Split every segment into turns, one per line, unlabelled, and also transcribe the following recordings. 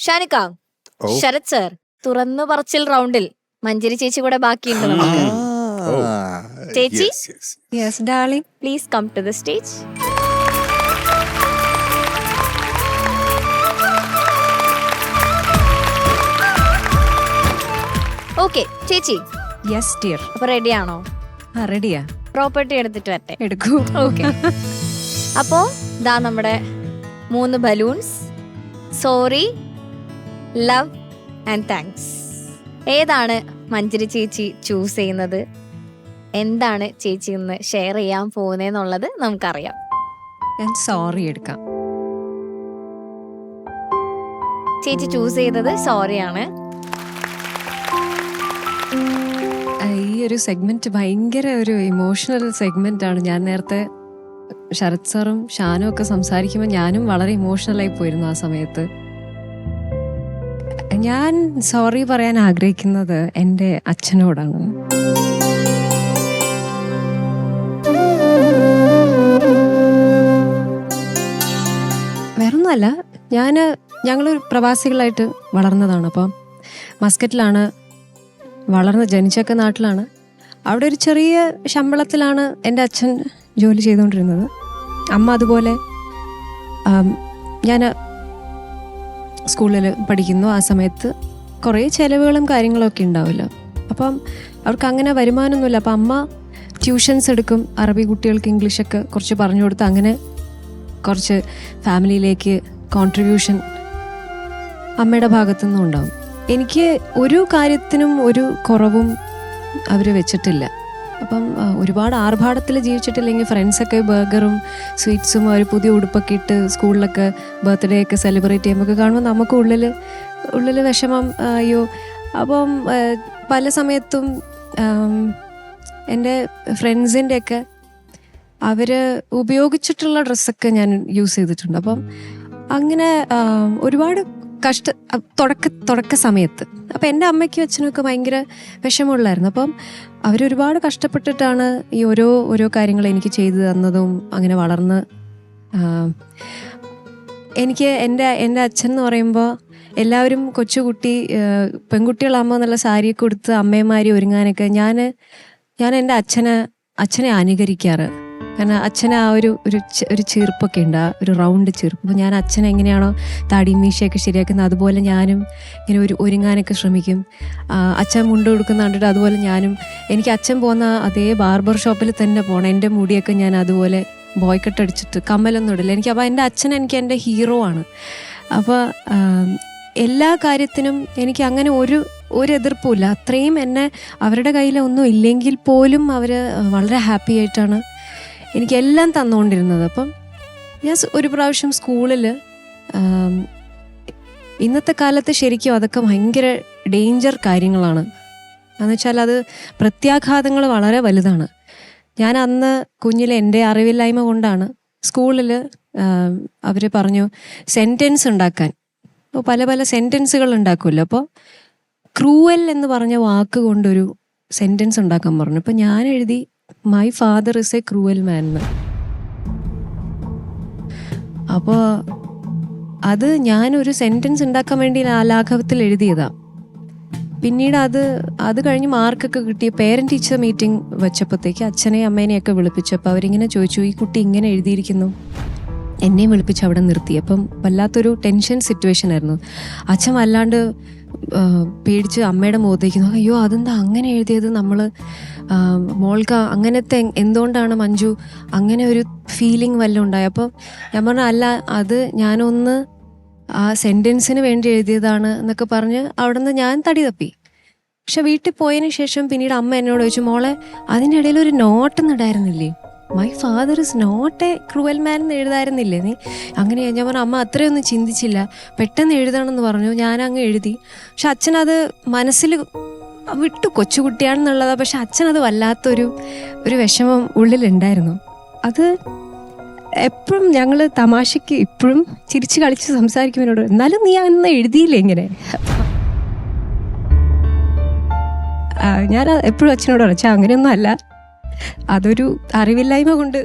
ഷാനിക്ക, Sarath sir, തുറന്നു പറച്ചിൽ റൗണ്ടിൽ മഞ്ജരി ചേച്ചി കൂടെ ബാക്കിയുണ്ട് നമുക്ക്. ചേച്ചി,
yes darling,
please come to the stage. Okay ചേച്ചി,
യെസ് ഡിയർ.
അപ്പൊ റെഡിയാണോ?
റെഡിയാ.
പ്രോപ്പർട്ടി എടുത്തിട്ട് വരട്ടെ.
എടുക്കൂ.
ഓക്കെ. അപ്പോ ദാ നമ്മുടെ 3 balloons. Sorry, love and thanks. ഏതാണ് മഞ്ജരി ചേച്ചി ചൂസ് ചെയ്യുന്നത്? എന്താണ് ചേച്ചി ഇന്ന് ഷെയർ ചെയ്യാൻ പോകുന്നതെന്നുള്ളത് നമുക്കറിയാം.
ഞാൻ സോറി എടുക്കാം.
ചേച്ചി ചൂസ് ചെയ്തത് സോറിയാണ്.
ഈ ഒരു സെഗ്മെന്റ് ഭയങ്കര ഒരു ഇമോഷണൽ സെഗ്മെന്റ് ആണ്. ഞാൻ നേരത്തെ ശരത് സാറും ഷാനും ഒക്കെ സംസാരിക്കുമ്പോൾ ഞാനും വളരെ ഇമോഷണലായി പോയിരുന്നു ആ സമയത്ത്. ഞാൻ സോറി പറയാൻ ആഗ്രഹിക്കുന്നത് എൻ്റെ അച്ഛനോടാണ്. വേറൊന്നുമല്ല, ഞങ്ങൾ പ്രവാസികളായിട്ട് വളർന്നതാണ്. അപ്പം മസ്കറ്റിലാണ് ജനിച്ചൊക്കെ നാട്ടിലാണ്. അവിടെ ഒരു ചെറിയ ശമ്പളത്തിലാണ് എൻ്റെ അച്ഛൻ ജോലി ചെയ്തുകൊണ്ടിരുന്നത്. അമ്മ അതുപോലെ. ഞാൻ സ്കൂളിൽ പഠിക്കുന്നു. ആ സമയത്ത് കുറേ ചിലവുകളും കാര്യങ്ങളൊക്കെ ഉണ്ടാവില്ല. അപ്പം അവർക്ക് അങ്ങനെ വരുമാനമൊന്നുമില്ല. അപ്പം അമ്മ ട്യൂഷൻസ് എടുക്കും. അറബി കുട്ടികൾക്ക് ഇംഗ്ലീഷൊക്കെ കുറച്ച് പറഞ്ഞു കൊടുത്ത് അങ്ങനെ കുറച്ച് ഫാമിലിയിലേക്ക് കോൺട്രിബ്യൂഷൻ അമ്മയുടെ ഭാഗത്തുനിന്നും ഉണ്ടാവും. എനിക്ക് ഒരു കാര്യത്തിനും ഒരു കുറവും അവർ വെച്ചിട്ടില്ല. അപ്പം ഒരുപാട് ആർഭാടത്തിൽ ജീവിച്ചിട്ടില്ലെങ്കിൽ ഫ്രണ്ട്സൊക്കെ ബർഗറും സ്വീറ്റ്സും അവർ പുതിയ ഉടുപ്പൊക്കെ ഇട്ട് സ്കൂളിലൊക്കെ ബർത്ത്ഡേ ഒക്കെ സെലിബ്രേറ്റ് ചെയ്യുമ്പോൾ കാണുമ്പോൾ നമുക്ക് ഉള്ളിൽ വിഷമം, അയ്യോ. അപ്പം പല സമയത്തും എൻ്റെ ഫ്രണ്ട്സിൻ്റെയൊക്കെ അവർ ഉപയോഗിച്ചിട്ടുള്ള ഡ്രസ്സൊക്കെ ഞാൻ യൂസ് ചെയ്തിട്ടുണ്ട്. അപ്പം അങ്ങനെ ഒരുപാട് തുടക്ക സമയത്ത് അപ്പം എൻ്റെ അമ്മയ്ക്കും അച്ഛനുമൊക്കെ ഭയങ്കര വിഷമമുള്ളായിരുന്നു. അപ്പം അവരൊരുപാട് കഷ്ടപ്പെട്ടിട്ടാണ് ഈ ഓരോ കാര്യങ്ങൾ എനിക്ക് ചെയ്തു തന്നതും അങ്ങനെ വളർന്ന്. എനിക്ക് എൻ്റെ അച്ഛൻ എന്ന് പറയുമ്പോൾ എല്ലാവരും കൊച്ചുകുട്ടി പെൺകുട്ടികളാകുമ്പോൾ നല്ല സാരിയൊക്കെ കൊടുത്ത് അമ്മമാരി ഒരുങ്ങാനൊക്കെ ഞാൻ എൻ്റെ അച്ഛനെ അനുകരിക്കാറ്. കാരണം അച്ഛന് ആ ഒരു ചീർപ്പൊക്കെ ഉണ്ട്, ആ ഒരു റൗണ്ട് ചീർപ്പ്. അപ്പോൾ ഞാൻ അച്ഛൻ എങ്ങനെയാണോ താടി മീശയൊക്കെ ശരിയാക്കുന്നത് അതുപോലെ ഞാനും ഇങ്ങനെ ഒരുങ്ങാനൊക്കെ ശ്രമിക്കും. അച്ഛൻ മുണ്ട് കൊടുക്കുന്ന കണ്ടിട്ട് അതുപോലെ ഞാനും. എനിക്ക് അച്ഛൻ പോകുന്ന അതേ ബാർബർ ഷോപ്പിൽ തന്നെ പോകണം. എൻ്റെ മുടിയൊക്കെ ഞാൻ അതുപോലെ ബോയ്ക്കട്ട് അടിച്ചിട്ട് കമ്മലൊന്നും ഇടില്ല. അപ്പോൾ എൻ്റെ അച്ഛൻ എൻ്റെ ഹീറോ ആണ്. അപ്പോൾ എല്ലാ കാര്യത്തിനും എനിക്ക് അങ്ങനെ ഒരു എതിർപ്പുമില്ല. അത്രയും എന്നെ അവരുടെ കയ്യിലൊന്നും ഇല്ലെങ്കിൽ പോലും അവർ വളരെ ഹാപ്പി ആയിട്ടാണ് എനിക്കെല്ലാം തന്നുകൊണ്ടിരുന്നത്. അപ്പം ഞാൻ ഒരു പ്രാവശ്യം സ്കൂളിൽ, ഇന്നത്തെ കാലത്ത് ശരിക്കും അതൊക്കെ ഭയങ്കര ഡേഞ്ചർ കാര്യങ്ങളാണ്. എന്നുവെച്ചാൽ അത് പ്രത്യാഘാതങ്ങൾ വളരെ വലുതാണ്. ഞാൻ അന്ന് കുഞ്ഞിലെ എൻ്റെ അറിവില്ലായ്മ കൊണ്ടാണ് സ്കൂളിൽ അവർ പറഞ്ഞു സെൻറ്റൻസ് ഉണ്ടാക്കാൻ. അപ്പോൾ പല സെൻറ്റൻസുകൾ ഉണ്ടാക്കുമല്ലോ. അപ്പോൾ ക്രൂവൽ എന്ന് പറഞ്ഞ വാക്ക് കൊണ്ടൊരു സെൻറ്റൻസ് ഉണ്ടാക്കാൻ പറഞ്ഞു. അപ്പോൾ ഞാൻ എഴുതി my father is A cruel man എന്ന്. അപ്പോൾ അത് ഞാനൊരു സെൻറ്റൻസ് ഉണ്ടാക്കാൻ വേണ്ടി ലാഘവത്തിൽ എഴുതിയതാണ്. പിന്നീട് അത് കഴിഞ്ഞ് മാർക്കൊക്കെ കിട്ടി. പേരൻറ് ടീച്ചർ മീറ്റിംഗ് വെച്ചപ്പോഴത്തേക്ക് അച്ഛനെയും അമ്മേനെയൊക്കെ വിളിപ്പിച്ചപ്പോൾ അവരിങ്ങനെ ചോദിച്ചു, ഈ കുട്ടി ഇങ്ങനെ എഴുതിയിരിക്കുന്നു. എന്നെയും വിളിപ്പിച്ച് അവിടെ നിർത്തി. അപ്പം വല്ലാത്തൊരു ടെൻഷൻ സിറ്റുവേഷൻ ആയിരുന്നു. അച്ഛൻ വല്ലാണ്ട് പേടിച്ച് അമ്മയുടെ മുഖത്തേക്ക്, അയ്യോ അതെന്താ അങ്ങനെ എഴുതിയത്, നമ്മൾ മോൾക്ക് അങ്ങനത്തെ എന്തുകൊണ്ടാണ് മഞ്ജു അങ്ങനെ ഒരു ഫീലിംഗ് വല്ലതും ഉണ്ടായി? അപ്പോൾ ഞാൻ പറഞ്ഞു അല്ല, അത് ഞാനൊന്ന് ആ സെൻറ്റൻസിന് വേണ്ടി എഴുതിയതാണ് എന്നൊക്കെ പറഞ്ഞ് അവിടെ നിന്ന് ഞാൻ തടി തപ്പി. പക്ഷെ വീട്ടിൽ പോയതിന് ശേഷം പിന്നീട് അമ്മ എന്നോട് ചോദിച്ചു, മോളെ അതിൻ്റെ ഇടയിൽ ഒരു നോട്ടൊന്നും ഇടായിരുന്നില്ലേ, my father is not a cruel man എന്ന് എഴുതായിരുന്നില്ലേ നീ? അങ്ങനെ ഞാൻ പറഞ്ഞു അമ്മ അത്രയൊന്നും ചിന്തിച്ചില്ല, പെട്ടെന്ന് എഴുതണമെന്ന് പറഞ്ഞു, ഞാനങ്ങ് എഴുതി. പക്ഷെ അച്ഛനത് മനസ്സിൽ വിട്ടു, കൊച്ചുകുട്ടിയാണെന്നുള്ളതാണ്. പക്ഷെ അച്ഛനത് വല്ലാത്തൊരു വിഷമം ഉള്ളിലുണ്ടായിരുന്നു. അത് എപ്പോഴും ഞങ്ങൾ തമാശയ്ക്ക് ഇപ്പോഴും ചിരിച്ച് കളിച്ച് സംസാരിക്കും എന്നോട്, എന്നാലും നീ അന്ന് എഴുതിയില്ലേ ഇങ്ങനെ. ഞാൻ എപ്പോഴും അച്ഛനോട് പറഞ്ഞു, അങ്ങനെയൊന്നും അല്ല, അതൊരു അറിവില്ലായ്മ കൊണ്ട്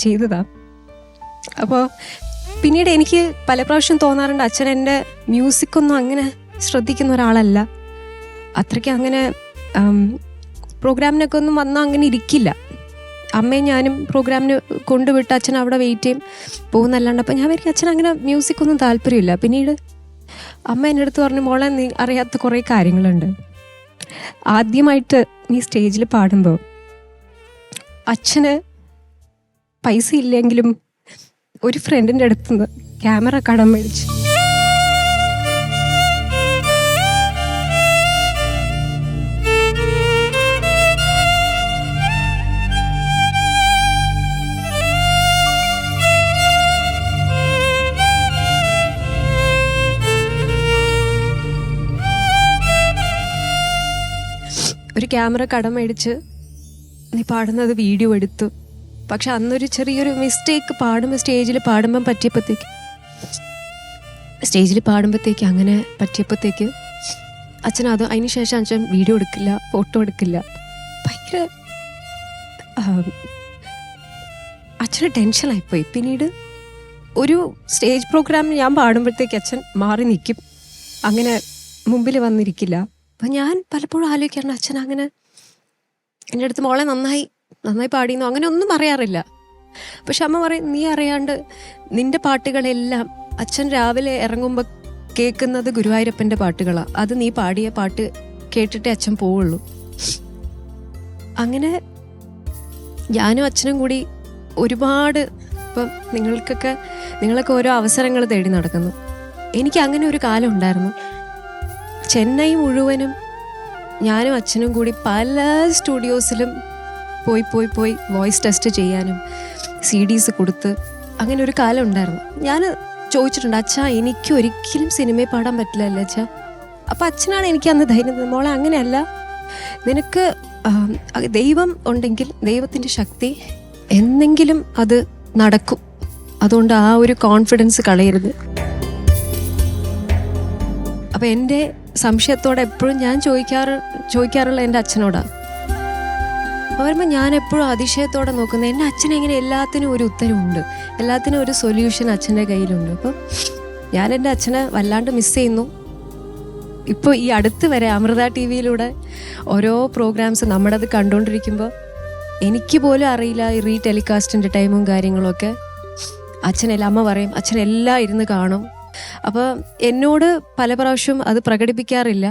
ചെയ്തതാ. അപ്പോൾ പിന്നീട് എനിക്ക് പല പ്രാവശ്യം തോന്നാറുണ്ട് അച്ഛൻ എൻ്റെ മ്യൂസിക്കൊന്നും അങ്ങനെ ശ്രദ്ധിക്കുന്ന ഒരാളല്ല. അത്രയ്ക്ക് അങ്ങനെ പ്രോഗ്രാമിനൊക്കെ ഒന്നും വന്നാൽ അങ്ങനെ ഇരിക്കില്ല. അമ്മയും ഞാനും പ്രോഗ്രാമിന് കൊണ്ടുവിട്ട് അച്ഛൻ അവിടെ വെയിറ്റ് ചെയ്യും പോകുന്നല്ലാണ്ട്. അപ്പം ഞാൻ വിചാരിക്കും അച്ഛൻ അങ്ങനെ മ്യൂസിക്കൊന്നും താല്പര്യമില്ല. പിന്നീട് അമ്മ എൻ്റെ അടുത്ത് പറഞ്ഞു, മോളെ നീ അറിയാത്ത കുറേ കാര്യങ്ങളുണ്ട്. ആദ്യമായിട്ട് നീ സ്റ്റേജിൽ പാടുമ്പോൾ അച്ഛന് പൈസ ഇല്ലെങ്കിലും ഒരു ഫ്രണ്ടിൻ്റെ അടുത്തുനിന്ന് ക്യാമറ കടം മേടിച്ചു. ഒരു ക്യാമറ കടം മേടിച്ച് നീ പാടുന്നത് വീഡിയോ എടുത്തു. പക്ഷെ അന്നൊരു ചെറിയൊരു മിസ്റ്റേക്ക് സ്റ്റേജിൽ പാടുമ്പോഴത്തേക്ക് അങ്ങനെ പറ്റിയപ്പോഴത്തേക്ക് അച്ഛൻ അതിന് ശേഷം അച്ഛൻ വീഡിയോ എടുക്കില്ല, ഫോട്ടോ എടുക്കില്ല. ഭയങ്കര അച്ഛന് ടെൻഷനായിപ്പോയി. പിന്നീട് ഒരു സ്റ്റേജ് പ്രോഗ്രാമിന് ഞാൻ പാടുമ്പോഴത്തേക്ക് അച്ഛൻ മാറി നിൽക്കും, അങ്ങനെ മുമ്പിൽ വന്നിരിക്കില്ല. അപ്പം ഞാൻ പലപ്പോഴും ആലോചിക്കാറുണ്ട് അച്ഛൻ അങ്ങനെ എൻ്റെ അടുത്ത് മോളെ നന്നായി പാടിയെന്നോ അങ്ങനെ ഒന്നും പറയാറില്ല. പക്ഷെ അമ്മ പറയും, നീ അറിയാണ്ട് നിന്റെ പാട്ടുകളെല്ലാം അച്ഛൻ രാവിലെ ഇറങ്ങുമ്പോൾ കേൾക്കുന്നത് ഗുരുവായൂരപ്പൻ്റെ പാട്ടുകളാണ്. അത് നീ പാടിയ പാട്ട് കേട്ടിട്ടേ അച്ഛൻ പോവുള്ളൂ. അങ്ങനെ ഞാനും അച്ഛനും കൂടി ഒരുപാട് ഇപ്പം നിങ്ങളൊക്കെ ഓരോ അവസരങ്ങൾ തേടി നടക്കുന്നു. എനിക്ക് അങ്ങനെ ഒരു കാലം ഉണ്ടായിരുന്നു. ചെന്നൈ മുഴുവനും ഞാനും അച്ഛനും കൂടി പല സ്റ്റുഡിയോസിലും പോയി വോയിസ് ടെസ്റ്റ് ചെയ്യാനും CDs കൊടുത്ത് അങ്ങനെ ഒരു കാലം ഉണ്ടായിരുന്നു. ഞാൻ ചോദിച്ചിട്ടുണ്ട്, അച്ഛാ എനിക്ക് ഒരിക്കലും സിനിമയിൽ പാടാൻ പറ്റില്ലല്ലോ അച്ഛാ. അപ്പം അച്ഛനാണ് എനിക്ക് അന്ന് ധൈര്യം തന്നത്, മോളെ അങ്ങനെയല്ല, നിനക്ക് ദൈവം ഉണ്ടെങ്കിൽ ദൈവത്തിൻ്റെ ശക്തി എന്നെങ്കിലും അത് നടക്കും. അതുകൊണ്ട് ആ ഒരു കോൺഫിഡൻസ് കളയരുത്. അപ്പം എൻ്റെ സംശയത്തോടെ എപ്പോഴും ഞാൻ ചോദിക്കാറുള്ള എൻ്റെ അച്ഛനോടാണ്. പറയുമ്പോൾ ഞാൻ എപ്പോഴും അതിശയത്തോടെ നോക്കുന്നത് എൻ്റെ അച്ഛനെങ്ങനെ എല്ലാത്തിനും ഒരു ഉത്തരവുണ്ട്, എല്ലാത്തിനും ഒരു സൊല്യൂഷൻ അച്ഛൻ്റെ കയ്യിലുണ്ട്. അപ്പം ഞാൻ എൻ്റെ അച്ഛനെ വല്ലാണ്ട് മിസ് ചെയ്യുന്നു. ഇപ്പോൾ ഈ അടുത്ത് വരെ അമൃത TV-യിലൂടെ ഓരോ പ്രോഗ്രാംസ് നമ്മുടേത് കണ്ടുകൊണ്ടിരിക്കുമ്പോൾ എനിക്ക് പോലും അറിയില്ല ഈ റീടെലികാസ്റ്റിൻ്റെ ടൈമും കാര്യങ്ങളൊക്കെ. അമ്മ പറയും അച്ഛനെല്ലാം ഇരുന്ന് കാണും. അപ്പോൾ എന്നോട് പല പ്രാവശ്യം അത് പ്രകടിപ്പിക്കാറില്ല.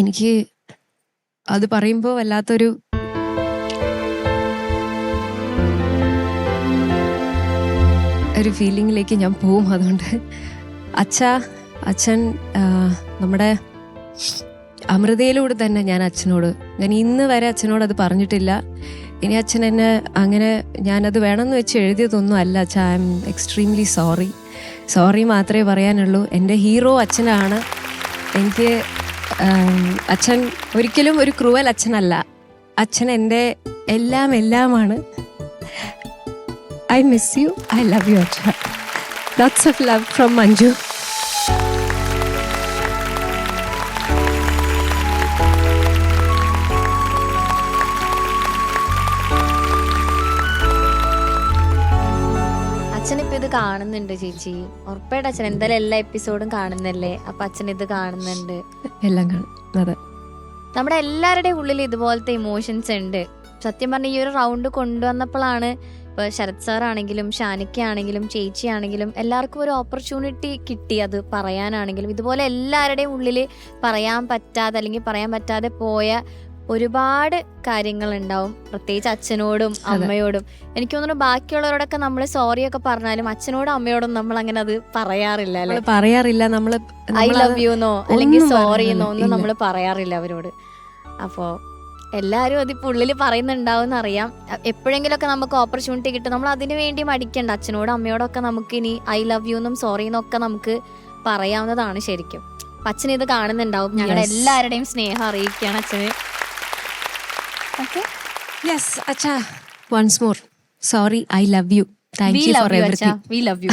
എനിക്ക് അത് പറയുമ്പോൾ വല്ലാത്തൊരു ഫീലിങ്ങിലേക്ക് ഞാൻ പോവും. അതുകൊണ്ട് അച്ഛൻ നമ്മുടെ അമൃതയിലൂടെ തന്നെ ഞാൻ ഇന്ന് വരെ അച്ഛനോട് അത് പറഞ്ഞിട്ടില്ല. ഇനി അച്ഛൻ എന്നെ അങ്ങനെ ഞാനത് വേണമെന്ന് വെച്ച് എഴുതിയതൊന്നും അല്ല അച്ഛാ. ഐ എം എക്സ്ട്രീംലി സോറി മാത്രമേ പറയാനുള്ളൂ. എൻ്റെ ഹീറോ അച്ഛനാണ്. എനിക്ക് അച്ഛൻ ഒരിക്കലും ഒരു ക്രൂവൽ അച്ഛനല്ല. അച്ഛൻ എൻ്റെ എല്ലാമാണ്. I miss you, I love you അച്ഛ. Lots of love from Manju.
അച്ഛനിപ്പോ ഇത് കാണുന്നുണ്ട് ചേച്ചി, ഉറപ്പായിട്ട് അച്ഛൻ എന്തായാലും എല്ലാ എപ്പിസോഡും കാണുന്നല്ലേ. അപ്പൊ അച്ഛൻ ഇത് കാണുന്നുണ്ട്,
എല്ലാം കാണും. അതെ,
നമ്മുടെ എല്ലാവരുടെയും ഉള്ളിൽ ഇതുപോലത്തെ ഇമോഷൻസ് ഉണ്ട്. സത്യം പറഞ്ഞ ഈ ഒരു റൗണ്ട് കൊണ്ടുവന്നപ്പോഴാണ് ഇപ്പൊ ശരത് സാർ ആണെങ്കിലും ഷാനിക്കയാണെങ്കിലും ചേച്ചിയാണെങ്കിലും എല്ലാവർക്കും ഒരു ഓപ്പർച്യൂണിറ്റി കിട്ടി അത് പറയാനാണെങ്കിലും. ഇതുപോലെ എല്ലാവരുടെയും ഉള്ളിൽ പറയാൻ പറ്റാതെ അല്ലെങ്കിൽ പറയാൻ പറ്റാതെ പോയ ഒരുപാട് കാര്യങ്ങൾ ഉണ്ടാവും, പ്രത്യേകിച്ച് അച്ഛനോടും അമ്മയോടും. എനിക്ക് തോന്നുന്നു ബാക്കിയുള്ളവരോടൊക്കെ നമ്മൾ സോറി ഒക്കെ പറഞ്ഞാലും അച്ഛനോടും അമ്മയോടും നമ്മൾ അങ്ങനെ അത് പറയാറില്ല.
നമ്മള്
ഐ ലവ് യു എന്നോ അല്ലെങ്കിൽ സോറി എന്നോ ഒന്നും നമ്മൾ പറയാറില്ല അവരോട്. അപ്പോ എല്ലാരും അതിപ്പോ ഉള്ളിൽ പറയുന്നുണ്ടാവും അറിയാം. എപ്പോഴെങ്കിലുമൊക്കെ നമുക്ക് ഓപ്പർച്യൂണിറ്റി കിട്ടും, നമ്മൾ അതിനു വേണ്ടി മടിക്കണ്ട. അച്ഛനോടും അമ്മയോടൊക്കെ നമുക്ക് ഇനി ഐ ലവ് യു എന്നും സോറി എന്നൊക്കെ നമുക്ക് പറയാവുന്നതാണ് ശരിക്കും. അച്ഛൻ ഇത് കാണുന്നുണ്ടാവും. ഞങ്ങളുടെ എല്ലാവരുടെയും സ്നേഹം അറിയിക്കുകയാണ് അച്ഛന്.
Okay. Yes, Acha. Once more. Sorry, I love you. Thank you for everything.
We love you.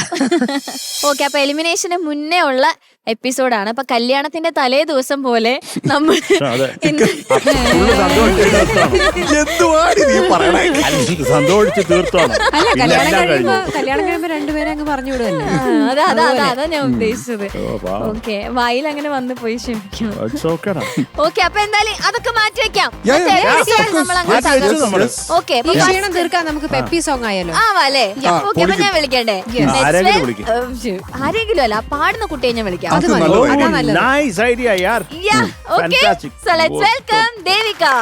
Okay, അപ്പൊ എലിമിനേഷന് മുന്നേ ഉള്ള എപ്പിസോഡാണ്. അപ്പൊ കല്യാണത്തിന്റെ തലേ ദിവസം പോലെ നമ്മൾ
സന്തോഷിച്ച് തീർത്താണ്.
കല്യാണം കഴിയുമ്പോ രണ്ടുപേരെ അങ്ങ് പറഞ്ഞു വിടുമല്ലേ.
അതാ ഞാൻ ഉദ്ദേശിച്ചത്. ഓക്കെ, വായിൽ അങ്ങനെ വന്നു പോയി, ക്ഷമിക്കണം. ഓക്കെ, അപ്പൊ എന്തായാലും അതൊക്കെ മാറ്റി വെക്കാം. ഓക്കെ,
ക്ഷീണം തീർക്കാൻ നമുക്ക് പെപ്പി സോങ് ആയാലോ?
ആവാല്ലേ? ഓക്കെ, അപ്പൊ ഞാൻ വിളിക്കണ്ടേ? ആരെങ്കിലും അല്ല, പാടുന്ന കുട്ടിയെ ഞാൻ വിളിക്കാം.
Nice idea Yar.
Okay, so let's welcome Devika.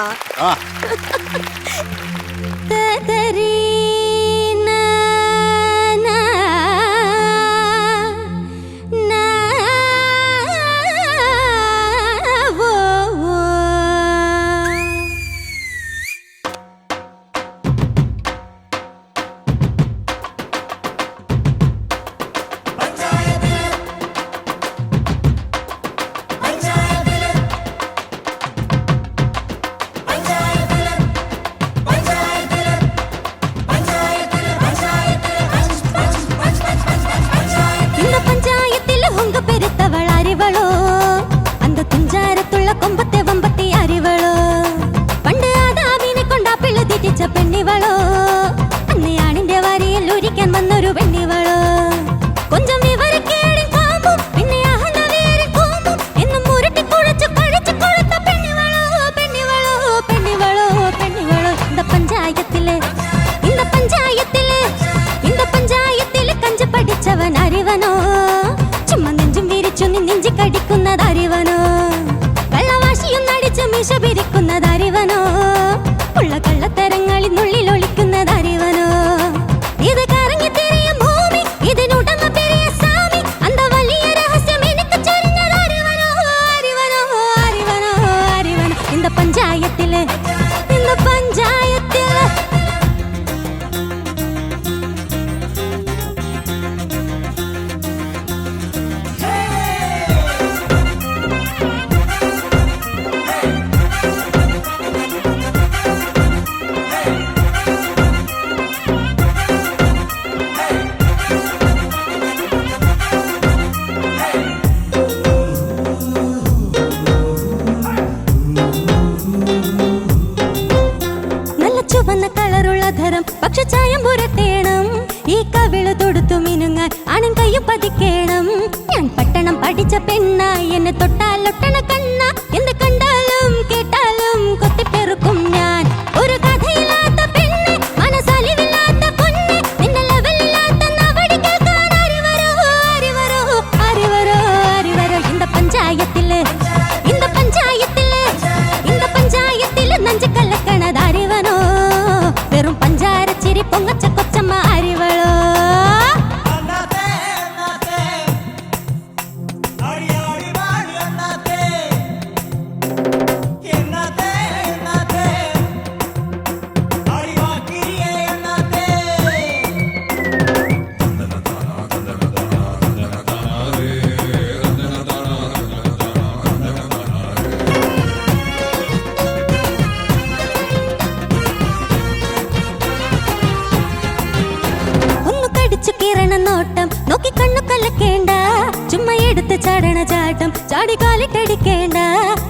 ചാടിക്കാലിട്ടടിക്കേണ്ട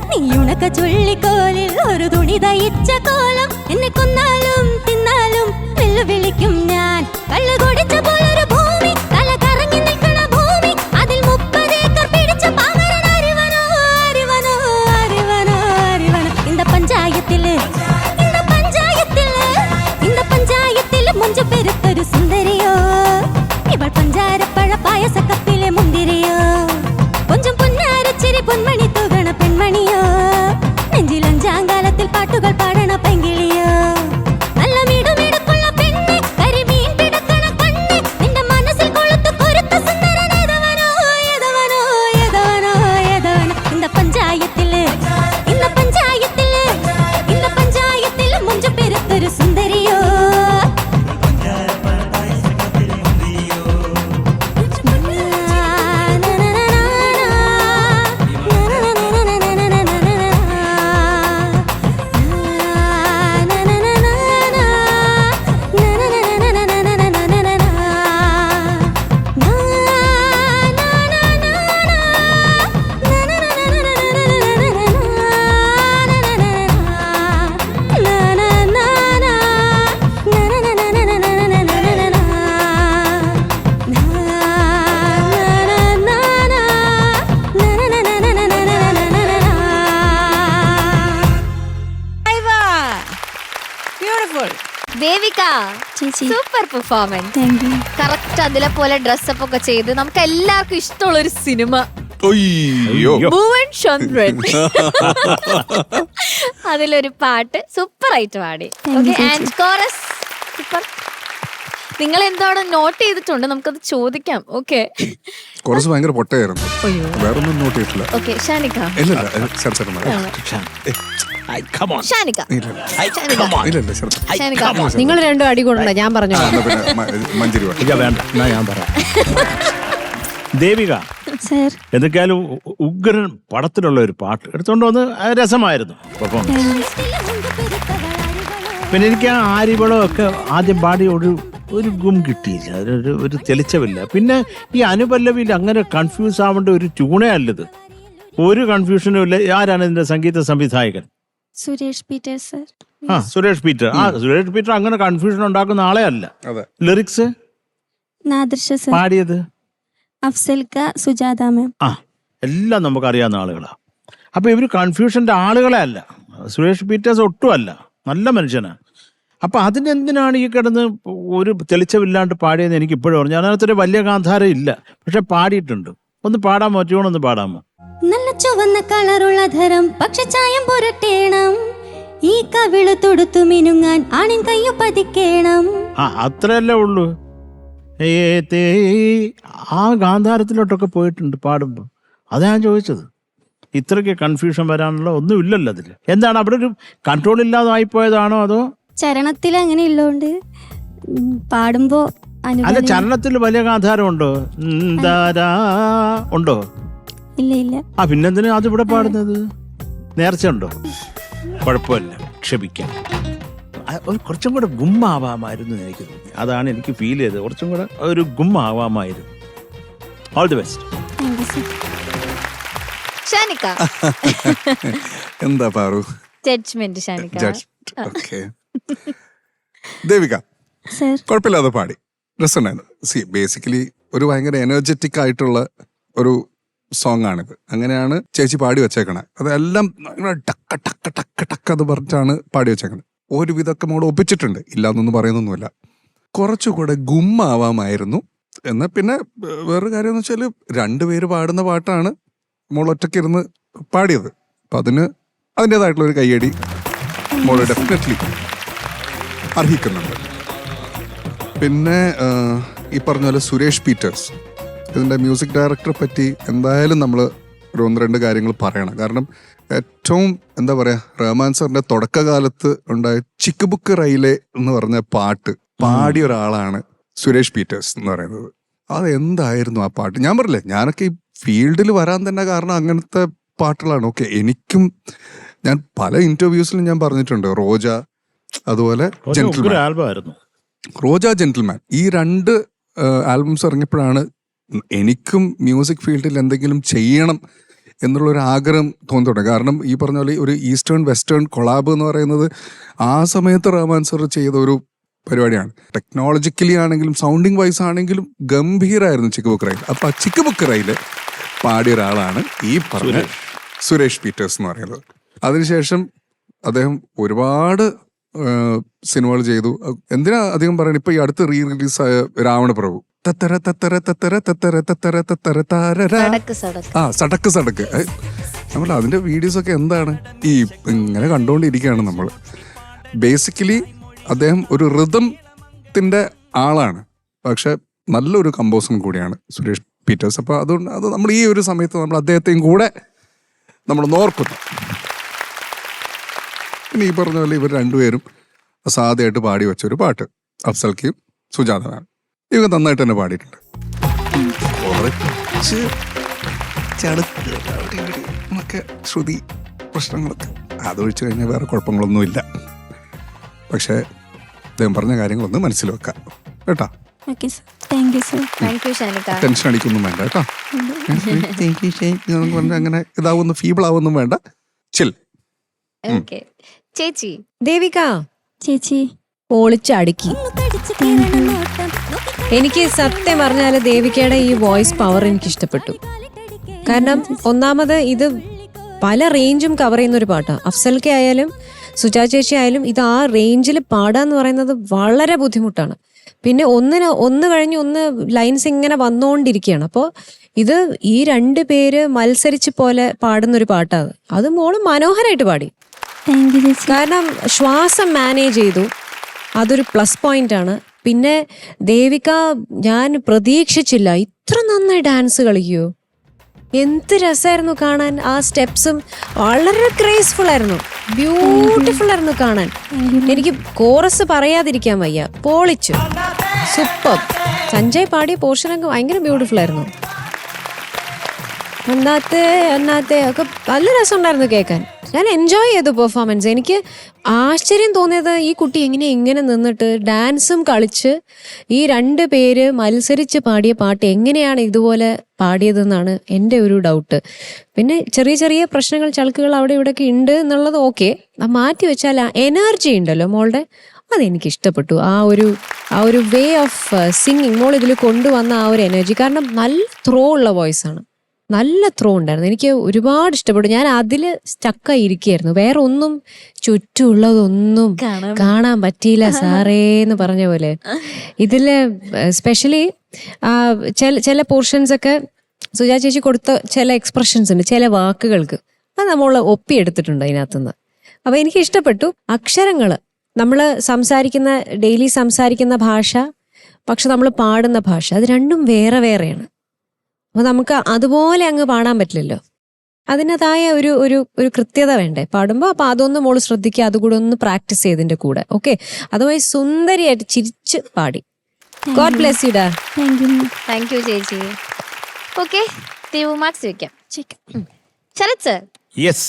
നീയുണക്ക ചുള്ളിക്കോലിൽ ഒരു തുണി തയ്ച്ച കോലം എന്നെ കൊന്നാലും തിന്നാലും വെല്ലുവിളിക്കും ഞാൻ കള്ളു കുടിച്ച പോലൊരു ഭൂമി തല കറങ്ങി നിൽക്കണ ഭൂമി അതിൽ 30 ഏക്കർ പിടിച്ച പാമരൻ അറിവനോ അറിവനോ അറിവനോ അറിവനോ இந்த പഞ്ചായത്തില് മുഞ്ചു പെരുത്തൊരു സുന്ദരിയോ ഇവൾ പഞ്ചാരപ്പഴ പായസക്കപ്പിലെ മുന്തിരിയോ കൊഞ്ചും പൊന്നാരച്ചിരി പൊന്മണി തൂകണ പെൺമണിയോ നെഞ്ചിലഞ്ചാം കാലത്തിൽ പാട്ടുകൾ പാടണ പെങ്കിളിയോ നല്ല മിടുമിടുക്കുള്ള പെണ്ണ് കരിമീൻ പിടക്കണ കണ്ണ് നിന്റെ
ദേവിക
ചേച്ചി
super performance.
Thank you.
Correct അതിലെ പോലെ ഡ്രസ്സപ്പ് ഒക്കെ ചെയ്ത് നമുക്ക് എല്ലാവർക്കും ഇഷ്ടമുള്ള ഒരു സിനിമ
അയ്യോ
ഭുവൻ ചന്ദ്രൻ. അതിലൊരു പാട്ട് സൂപ്പർ ആയിട്ട് പാടി. Okay, and chorus super. നിങ്ങൾ എന്താണ് നോട്ട് ചെയ്തിട്ടുണ്ട്, നമുക്കത് ചോദിക്കാം. ഓക്കെ
കുറച്ച് ഭയങ്കര പൊട്ടയായിരുന്നു, വേറൊന്നും നോട്ട് ചെയ്തിട്ടില്ല.
ഓക്കെ, ഷാനിക.
ഇല്ല
ഷാനിക.
നിങ്ങൾ രണ്ടും അടി കൊണ്ട ഞാൻ പറഞ്ഞു.
മഞ്ചേരി
ഇല്ല, വേണ്ട, എന്നാ ഞാൻ പറയാം. ദേവിക,
സർ
എന്തൊക്കെയാലും ഉഗ്രൻ പടത്തിലുള്ള ഒരു പാട്ട് എടുത്തോണ്ട് വന്ന് അത് രസമായിരുന്നു പെർഫോമൻസ്. പിന്നെ എനിക്ക് ആ ആരിവളം ഒക്കെ ആദ്യം പാടി ഒരു ഗും കിട്ടിയില്ല, ഒരു തെളിച്ചമില്ല. പിന്നെ ഈ അനുപല്ലവിയിൽ അങ്ങനെ കൺഫ്യൂസ് ആവേണ്ട ഒരു ട്യൂണേ അല്ലത്, ഒരു കൺഫ്യൂഷനും ഇല്ല. ആരാണ് ഇതിന്റെ സംഗീത സംവിധായകൻ?
Suresh Peter sir.
Suresh Peter. Suresh Peter അങ്ങനെ കൺഫ്യൂഷൻ ഉണ്ടാക്കുന്ന ആളെ അല്ല. Lyrics
Nadirshah sir.
പാടിയത്
അഫ്സൽ ക സുജാത മാം.
എല്ലാം നമുക്കറിയാവുന്ന ആളുകളാ. അപ്പൊ ഇവര് കൺഫ്യൂഷന്റെ ആളുകളെ അല്ല. സുരേഷ് പീറ്റേഴ്സ് ഒട്ടും അല്ല, നല്ല മനുഷ്യനാണ്. അപ്പൊ അതിനെന്തിനാണ് ഈ കിടന്ന് ഒരു തെളിച്ചമില്ലാണ്ട് പാടിയെന്ന് എനിക്ക് ഇപ്പോഴും പറഞ്ഞു. അതിനകത്തൊരു വലിയ ഗാന്ധാരം ഇല്ല, പക്ഷെ പാടിയിട്ടുണ്ട്. ഒന്ന് പാടാമോ? ട്യൂണൊന്ന് പാടാമോ?
നല്ല ചുവന്ന കളറുള്ള ധരം പക്ഷെ ചായം പുരട്ടേണം, ഈ കവിള് തൊടുത്തു മിനുങ്ങാൻ ആണിൻ കയ്യു പതിക്കേണം.
അത്രയല്ലേ ഉള്ളൂ. ആ ഗാന്ധാരത്തിലോട്ടൊക്കെ പോയിട്ടുണ്ട് പാടുമ്പോൾ. അതാ ഞാൻ ചോദിച്ചത്. ഇത്രയ്ക്ക് കൺഫ്യൂഷൻ വരാനുള്ള ഒന്നും ഇല്ലല്ലോ അതിൽ. എന്താണ് അവിടെ ഒരു കൺട്രോൾ ഇല്ലാതായി പോയതാണോ അതോ
ചരണത്തിൽ അങ്ങനെ ഉള്ളതുകൊണ്ട് പാടുമ്പോ
അല്ല ചരണത്തിൽ വലിയ ഗാന്ധാരം ഉണ്ടോ? ഉണ്ടോ?
ഇല്ല ഇല്ല.
പിന്നെന്തിനാ അതിവിടെ പാടുന്നത്? നേർച്ച ഉണ്ടോ? കുഴപ്പമില്ല, ക്ഷമിക്കാം. കുറച്ചും കൂടെ ഗുമ്മാവാമായിരുന്നു എനിക്ക് തോന്നി. അതാണ് എനിക്ക് ഫീൽ ചെയ്തത്. കുറച്ചും കൂടെ ഒരു ഗുമ്മാവാമായിരുന്നു. All the best.
ഷാനിക.
എന്താ Paru?
Judgement Shanika.
Okay, Devika
sir.
കുഴപ്പമില്ലാതെ പാടി, രസമുണ്ടായിരുന്നു. ബേസിക്കലി ഒരു ഭയങ്കര എനർജറ്റിക് ആയിട്ടുള്ള ഒരു സോങ് ആണിത്. അങ്ങനെയാണ് ചേച്ചി പാടി വെച്ചേക്കണേ. അതെല്ലാം ടക്ക ടക്ക ടക്ക ടക്ക അത് പറഞ്ഞിട്ടാണ് പാടി വെച്ചേക്കണത്. ഒരുവിധമൊക്കെ മോള് ഒപ്പിച്ചിട്ടുണ്ട്, ഇല്ലാന്നൊന്നും പറയുന്നൊന്നുമില്ല. കുറച്ചുകൂടെ ഗുമ്മാവാമായിരുന്നു എന്ന്. പിന്നെ വേറൊരു കാര്യം എന്ന് വെച്ചാൽ രണ്ടുപേര് പാടുന്ന പാട്ടാണ് മോൾ ഒറ്റയ്ക്കിരുന്ന് പാടിയത്. അപ്പം അതിൻ്റെതായിട്ടുള്ള ഒരു കയ്യടി മോള് ഡെഫിനറ്റ്ലി അർഹിക്കുന്നുണ്ട്. പിന്നെ ഈ പറഞ്ഞ പോലെ സുരേഷ് പീറ്റേഴ്സ്, ഇതിൻ്റെ മ്യൂസിക് ഡയറക്ടറെ പറ്റി എന്തായാലും നമ്മൾ ഒരു 1-2 കാര്യങ്ങൾ പറയണം. കാരണം ഏറ്റവും എന്താ പറയുക, റഹ്മാൻ സാറിൻ്റെ തുടക്കകാലത്ത് ഉണ്ടായ ചിക്ക് ബുക്ക് റൈലെ എന്ന് പറഞ്ഞ പാട്ട് പാടിയ ഒരാളാണ് സുരേഷ് പീറ്റേഴ്സ് എന്ന് പറയുന്നത്. അതെന്തായിരുന്നു ആ പാട്ട്? ഞാൻ പറഞ്ഞില്ലേ, ഞാനൊക്കെ ഈ ഫീൽഡിൽ വരാൻ തന്നെ കാരണം അങ്ങനത്തെ പാട്ടുകളാണ്. ഓക്കെ, എനിക്കും ഞാൻ പല ഇന്റർവ്യൂസിലും ഞാൻ പറഞ്ഞിട്ടുണ്ട്. റോജ, അതുപോലെ റോജ ജെന്റിൽമാൻ, ഈ 2 ആൽബംസ് ഇറങ്ങിയപ്പോഴാണ് എനിക്കും മ്യൂസിക് ഫീൽഡിൽ എന്തെങ്കിലും ചെയ്യണം എന്നുള്ളൊരു ആഗ്രഹം തോന്നിട്ടുണ്ട്. കാരണം ഈ പറഞ്ഞ പോലെ ഒരു ഈസ്റ്റേൺ വെസ്റ്റേൺ കൊളാബ് എന്ന് പറയുന്നത് ആ സമയത്ത് റഹ്മാൻ സർ ചെയ്ത ഒരു പരിപാടിയാണ്. ടെക്നോളജിക്കലി ആണെങ്കിലും സൗണ്ടിങ് വൈസ് ആണെങ്കിലും ഗംഭീരമായിരുന്നു ചിക്ക് ബുക്ക് റൈൽ. അപ്പൊ ആ ചിക്ക് ബുക്ക് റൈല് പാടിയ ഒരാളാണ് ഈ പറഞ്ഞ സുരേഷ് പീറ്റേഴ്സ് എന്ന് പറയുന്നത്. അതിനുശേഷം അദ്ദേഹം ഒരുപാട് സിനിമകൾ ചെയ്തു. എന്തിനാ അധികം പറയണ, ഇപ്പൊ ഈ അടുത്ത് റിലീസായ രാവണപ്രഭു, സടക്ക് സടക്ക്, നമ്മൾ അതിന്റെ വീഡിയോസ് ഒക്കെ എന്താണ് ഈ ഇങ്ങനെ കണ്ടുകൊണ്ടിരിക്കുകയാണ് നമ്മൾ. ബേസിക്കലി അദ്ദേഹം ഒരു റിതത്തിന്റെ ആളാണ്, പക്ഷെ നല്ലൊരു കമ്പോസറും കൂടിയാണ് സുരേഷ് പീറ്റേഴ്സ്. അപ്പൊ അതുകൊണ്ട് അത് നമ്മൾ ഈ ഒരു സമയത്ത് നമ്മൾ അദ്ദേഹത്തെയും കൂടെ നമ്മൾ ഓർക്കുന്നു. പിന്നെ ഈ പറഞ്ഞ പോലെ ഇവർ രണ്ടുപേരും അസാധ്യമായിട്ട് പാടി വെച്ചൊരു പാട്ട് അഫ്സൽക്കും സുജാത മാം ഇവ നന്നായിട്ട് തന്നെ പാടിയിട്ടുണ്ട്. ഒക്കെ ശ്രുതി പ്രശ്നങ്ങളൊക്കെ അതൊഴിച്ചു കഴിഞ്ഞാൽ വേറെ കുഴപ്പങ്ങളൊന്നുമില്ല. പക്ഷേ അദ്ദേഹം പറഞ്ഞ കാര്യങ്ങളൊന്ന് മനസ്സിൽ വെക്കാം കേട്ടോ. ടെൻഷൻ അടിക്കൊന്നും വേണ്ട കേട്ടോ. അങ്ങനെ ഇതാവുന്നു ഫീബിൾ ആവുന്നും വേണ്ട. ചിൽ.
ചേച്ചി
ദേവിക
ചേച്ചി
പൊളിച്ചടുക്കി. എനിക്ക് സത്യം പറഞ്ഞാല് ദേവികയുടെ ഈ വോയിസ് പവർ എനിക്ക് ഇഷ്ടപ്പെട്ടു. കാരണം ഒന്നാമത് ഇത് പല റേഞ്ചും കവർ ചെയ്യുന്ന ഒരു പാട്ടാണ്. അഫ്സൽക്കെ ആയാലും സുജാ ചേച്ചി ആയാലും ഇത് ആ റേഞ്ചിൽ പാടാന്ന് പറയുന്നത് വളരെ ബുദ്ധിമുട്ടാണ്. പിന്നെ ഒന്ന് കഴിഞ്ഞ് ഒന്ന് ലൈൻസ് ഇങ്ങനെ വന്നുകൊണ്ടിരിക്കുകയാണ്. അപ്പോൾ ഇത് ഈ 2 പേര് മത്സരിച്ച് പോലെ പാടുന്നൊരു പാട്ടാണ്. അത് മോള് മനോഹരമായിട്ട് പാടി.
താങ്ക് യു ചേച്ചി.
കാരണം ശ്വാസം മാനേജ് ചെയ്തു, അതൊരു പ്ലസ് പോയിന്റ് ആണ്. പിന്നെ ദേവിക, ഞാൻ പ്രതീക്ഷിച്ചില്ല ഇത്ര നന്നായി ഡാൻസ് കളിക്കൂ. എന്ത് രസമായിരുന്നു കാണാൻ. ആ സ്റ്റെപ്സും വളരെ ഗ്രേസ്ഫുൾ ആയിരുന്നു, ബ്യൂട്ടിഫുൾ ആയിരുന്നു കാണാൻ. എനിക്ക് കോറസ് പറയാതിരിക്കാൻ വയ്യ, പൊളിച്ചു, സൂപ്പർ. സഞ്ജയ് പാടിയ പോർഷനൊക്കെ ഭയങ്കര ബ്യൂട്ടിഫുൾ ആയിരുന്നു. അന്നാത്തെ ഒക്കെ നല്ല രസമുണ്ടായിരുന്നു കേൾക്കാൻ. ഞാൻ എൻജോയ് ചെയ്തു പെർഫോമൻസ്. എനിക്ക് ആശ്ചര്യം തോന്നിയത് ഈ കുട്ടി ഇങ്ങനെ നിന്നിട്ട് ഡാൻസും കളിച്ച് ഈ 2 പേര് മത്സരിച്ച് പാടിയ പാട്ട് എങ്ങനെയാണ് ഇതുപോലെ പാടിയതെന്നാണ് എൻ്റെ ഒരു ഡൗട്ട്. പിന്നെ ചെറിയ ചെറിയ പ്രശ്നങ്ങൾ, ചളുക്കുകൾ അവിടെ ഇവിടെയൊക്കെ ഉണ്ട് എന്നുള്ളത് ഓക്കെ. മാറ്റി വെച്ചാൽ ആ എനർജി ഉണ്ടല്ലോ മോളുടെ, അതെനിക്ക് ഇഷ്ടപ്പെട്ടു. ആ ഒരു വേ ഓഫ് സിംഗിങ് മോൾ ഇതിൽ കൊണ്ടുവന്ന ആ ഒരു എനർജി. കാരണം നല്ല ത്രോ ഉള്ള വോയിസ് ആണ്, നല്ല ത്രോ ഉണ്ടായിരുന്നു. എനിക്ക് ഒരുപാട് ഇഷ്ടപ്പെട്ടു. ഞാൻ അതില് സ്റ്റക്കായി ഇരിക്കുകയായിരുന്നു. വേറെ ഒന്നും ചുറ്റുമുള്ളതൊന്നും കാണാൻ പറ്റിയില്ല സാറേ എന്ന് പറഞ്ഞ പോലെ. ഇതില് സ്പെഷ്യലി ചില പോർഷൻസ് ഒക്കെ സുജാ ചേച്ചി കൊടുത്ത ചില എക്സ്പ്രഷൻസ് ഉണ്ട്, ചില വാക്കുകൾക്ക് അത് നമ്മൾ ഒപ്പിയെടുത്തിട്ടുണ്ട് അതിനകത്തുനിന്ന്. അപ്പൊ എനിക്ക് ഇഷ്ടപ്പെട്ടു. അക്ഷരങ്ങള് നമ്മൾ ഡെയിലി സംസാരിക്കുന്ന ഭാഷ, പക്ഷെ നമ്മൾ പാടുന്ന ഭാഷ, അത് രണ്ടും വേറെ വേറെയാണ്. അപ്പൊ നമുക്ക് അതുപോലെ അങ്ങ് പാടാൻ പറ്റില്ലല്ലോ. അതിൻ്റെതായ ഒരു കൃത്യത വേണ്ടേ പാടുമ്പോൾ. അപ്പൊ അതൊന്ന് മോള് ശ്രദ്ധിക്കുക, അതുകൂടെ ഒന്ന് പ്രാക്ടീസ് ചെയ്തിന്റെ കൂടെ. ഓക്കെ, അതുമായി സുന്ദരിയായിട്ട് ചിരിച്ച് പാടി. ഗോഡ് ബ്ലെസ് യു ഡാ.
താങ്ക് യു ചേച്ചി. ഓക്കെ, മാർക്സ് വെക്കാം. ശരത് സർ.
യെസ്.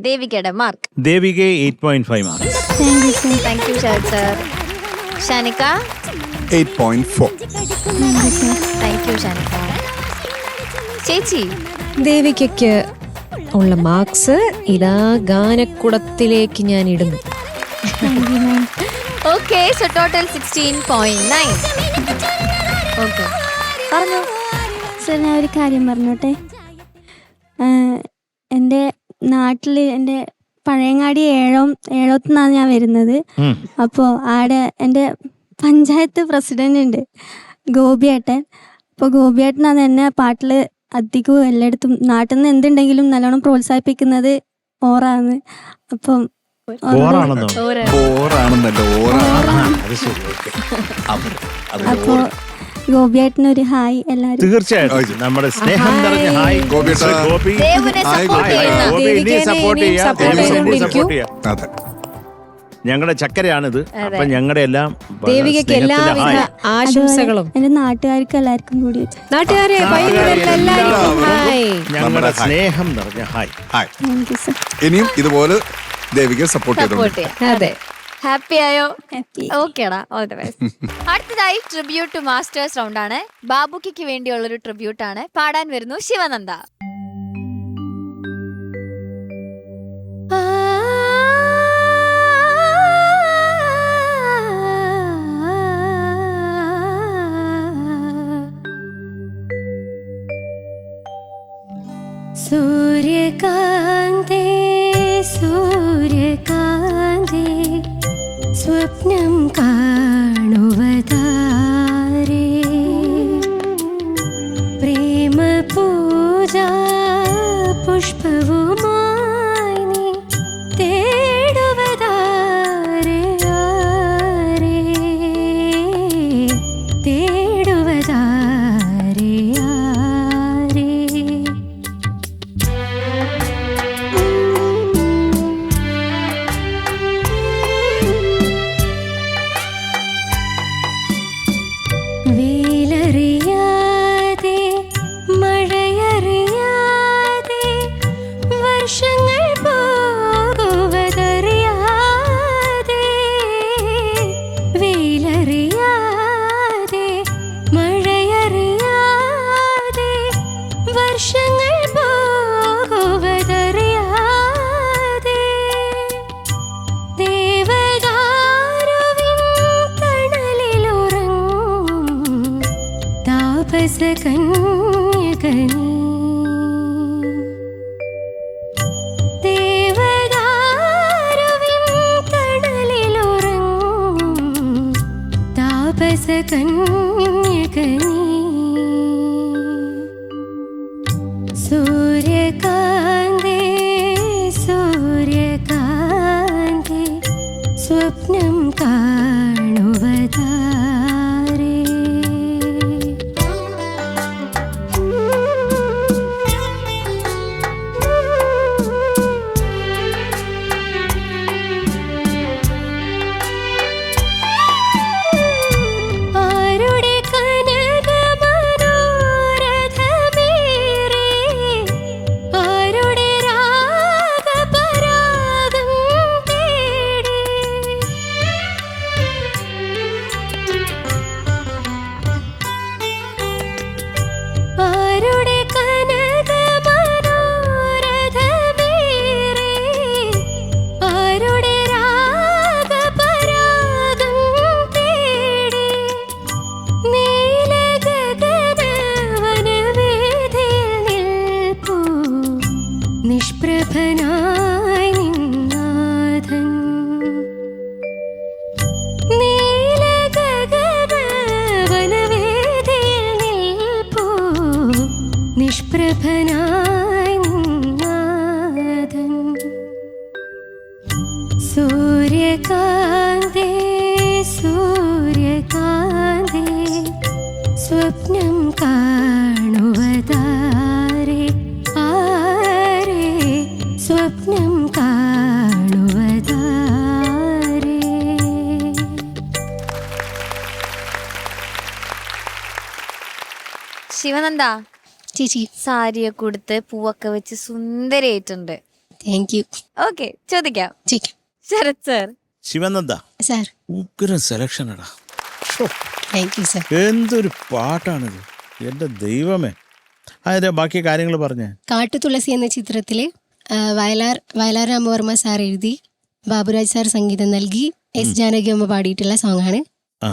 ദേവികയുടെ mark.
Devika 8.5 marks.
Thank you Sharath sir. Shanika
8.4.
Thank you Shanika. ചേച്ചി.
ദേവികയ്ക്ക് ഉള്ള മാർക്സ് ഇതാ ഗാനക്കുടത്തിലേക്ക് ഞാൻ ഇടുന്നു.
Okay, so total 16.9. ഓക്കെ, പറഞ്ഞു
സർ. ഞാൻ ഒരു കാര്യം പറഞ്ഞോട്ടെ. എൻ്റെ നാട്ടിൽ എൻ്റെ പഴയങ്ങാടി ഏഴോത്തുനിന്നാണ് ഞാൻ വരുന്നത്. അപ്പോൾ ആടെ എൻ്റെ പഞ്ചായത്ത് പ്രസിഡന്റ് ഉണ്ട്, ഗോപിയേട്ടൻ. അപ്പോൾ ഗോപിയേട്ടനാണ് എന്നെ പാട്ടിൽ അധികവും എല്ലായിടത്തും നാട്ടിൽ നിന്ന് എന്തുണ്ടെങ്കിലും നല്ലോണം പ്രോത്സാഹിപ്പിക്കുന്നത് ഓറാണ്. അപ്പം അപ്പോ ഗോപിയേട്ടനൊരു ഹായ് എല്ലാവരും.
തീർച്ചയായിട്ടും നമ്മുടെ സ്നേഹം നിറഞ്ഞ ഹായ് ഗോപി. ഞങ്ങളുടെ ചക്കരയാണിത്. അപ്പൊ ഞങ്ങളുടെ എല്ലാം
ദേവികയ്ക്ക് എല്ലാവിധ ആശംസകളും
എന്റെ നാട്ടുകാർക്ക് എല്ലാവർക്കും കൂടി.
നാട്ടുകാരെ
ഞങ്ങളുടെ സ്നേഹം നിറഞ്ഞ ഹായ്.
Thank you sir.
ഇനിയും ഇതുപോലെ ദേവിക സപ്പോർട്ട് ചെയ്തോളൂ.
അതെ.
ഹാപ്പി ആയോ?
ഹാപ്പി.
ഓക്കേടാ, ഓൾ ദി ബെസ്റ്റ്. അടുത്തതായി ട്രിബ്യൂട്ട് ടു മാസ്റ്റേഴ്സ് റൗണ്ട് ആണ്. ബാബുക്കിക്ക് വേണ്ടിയുള്ളൊരു ട്രിബ്യൂട്ട് ആണ്. പാടാൻ വരുന്നു ശിവനന്ദ.
സൂര്യകാന്തേ സൂര്യകാന്തേ സ്വപ്നം കാണുവതാരേ പ്രേമ പൂജാ പുഷ്പവുമായി നീ തേടുവതാരേ ആരേ തേടുവതാരേ ആരേ. വെയിലറിയാതെ മഴയറിയാതെ വർഷങ്ങൾ പോകുവതറിയാതെ വെയിലറിയാതെ മഴയറിയാതെ വർഷങ്ങൾ പോകുവതറിയാതെ ദേവദാരുവിൻ തണലിലുറങ്ങും താപസകന്യകനീ. ദേവദാരുവിൻ സൂര്യകാന്തേ സൂര്യകാന്തേ സ്വപ്നം കാണുവതാരേ. ആരുടെ കനകമനോരഥമേറെ, ആരുടെ രാഗപരാഗം തേടി, ആരുടെ കനകമനോരഥമേറെ, ആരുടെ രാഗപരാഗം തേടി, നീലഗഗനവനവേദിയിൽ നിൽപ്പൂ നിഷ്പ്രഭനായി നിന്നാഥൻ. നീലഗഗനവനവേദിയിൽ നിൽപ്പൂ നിഷ്പ്രഭനായി നിന്നാഥൻ. സൂര്യകാന്തേ സൂര്യകാന്തേ സ്വപ്നം കാണുവതാരേ, ആരേ സ്വപ്നം കാണുവതാരേ.
ശിവനന്ദ
ചേച്ചി
സാരിയൊക്കെ ഉടുത്ത് പൂവൊക്കെ വെച്ച് സുന്ദരിയായിട്ടുണ്ട്.
Thank you.
ഓക്കെ, ചോദിക്കാം.
ചേച്ചി
ശരത് സർ.
ശിവനന്ദ
സാർ
ഉഗ്രൻ സെലക്ഷൻ എടാ.
Thank you sir.
എന്തൊരു പാട്ടാണിത്, എൻ്റെ ദൈവമേ. അതിന്റെ ബാക്കി കാര്യങ്ങൾ പറഞ്ഞേ.
കാട്ടുതുളസി എന്ന ചിത്രത്തില് വയലാർ രാമവർമ്മ സാർ എഴുതി ബാബുരാജ് സാർ സംഗീതം നൽകി എസ് ജാനകി അമ്മ പാടിയിട്ടുള്ള സോങ് ആണ്.
ആ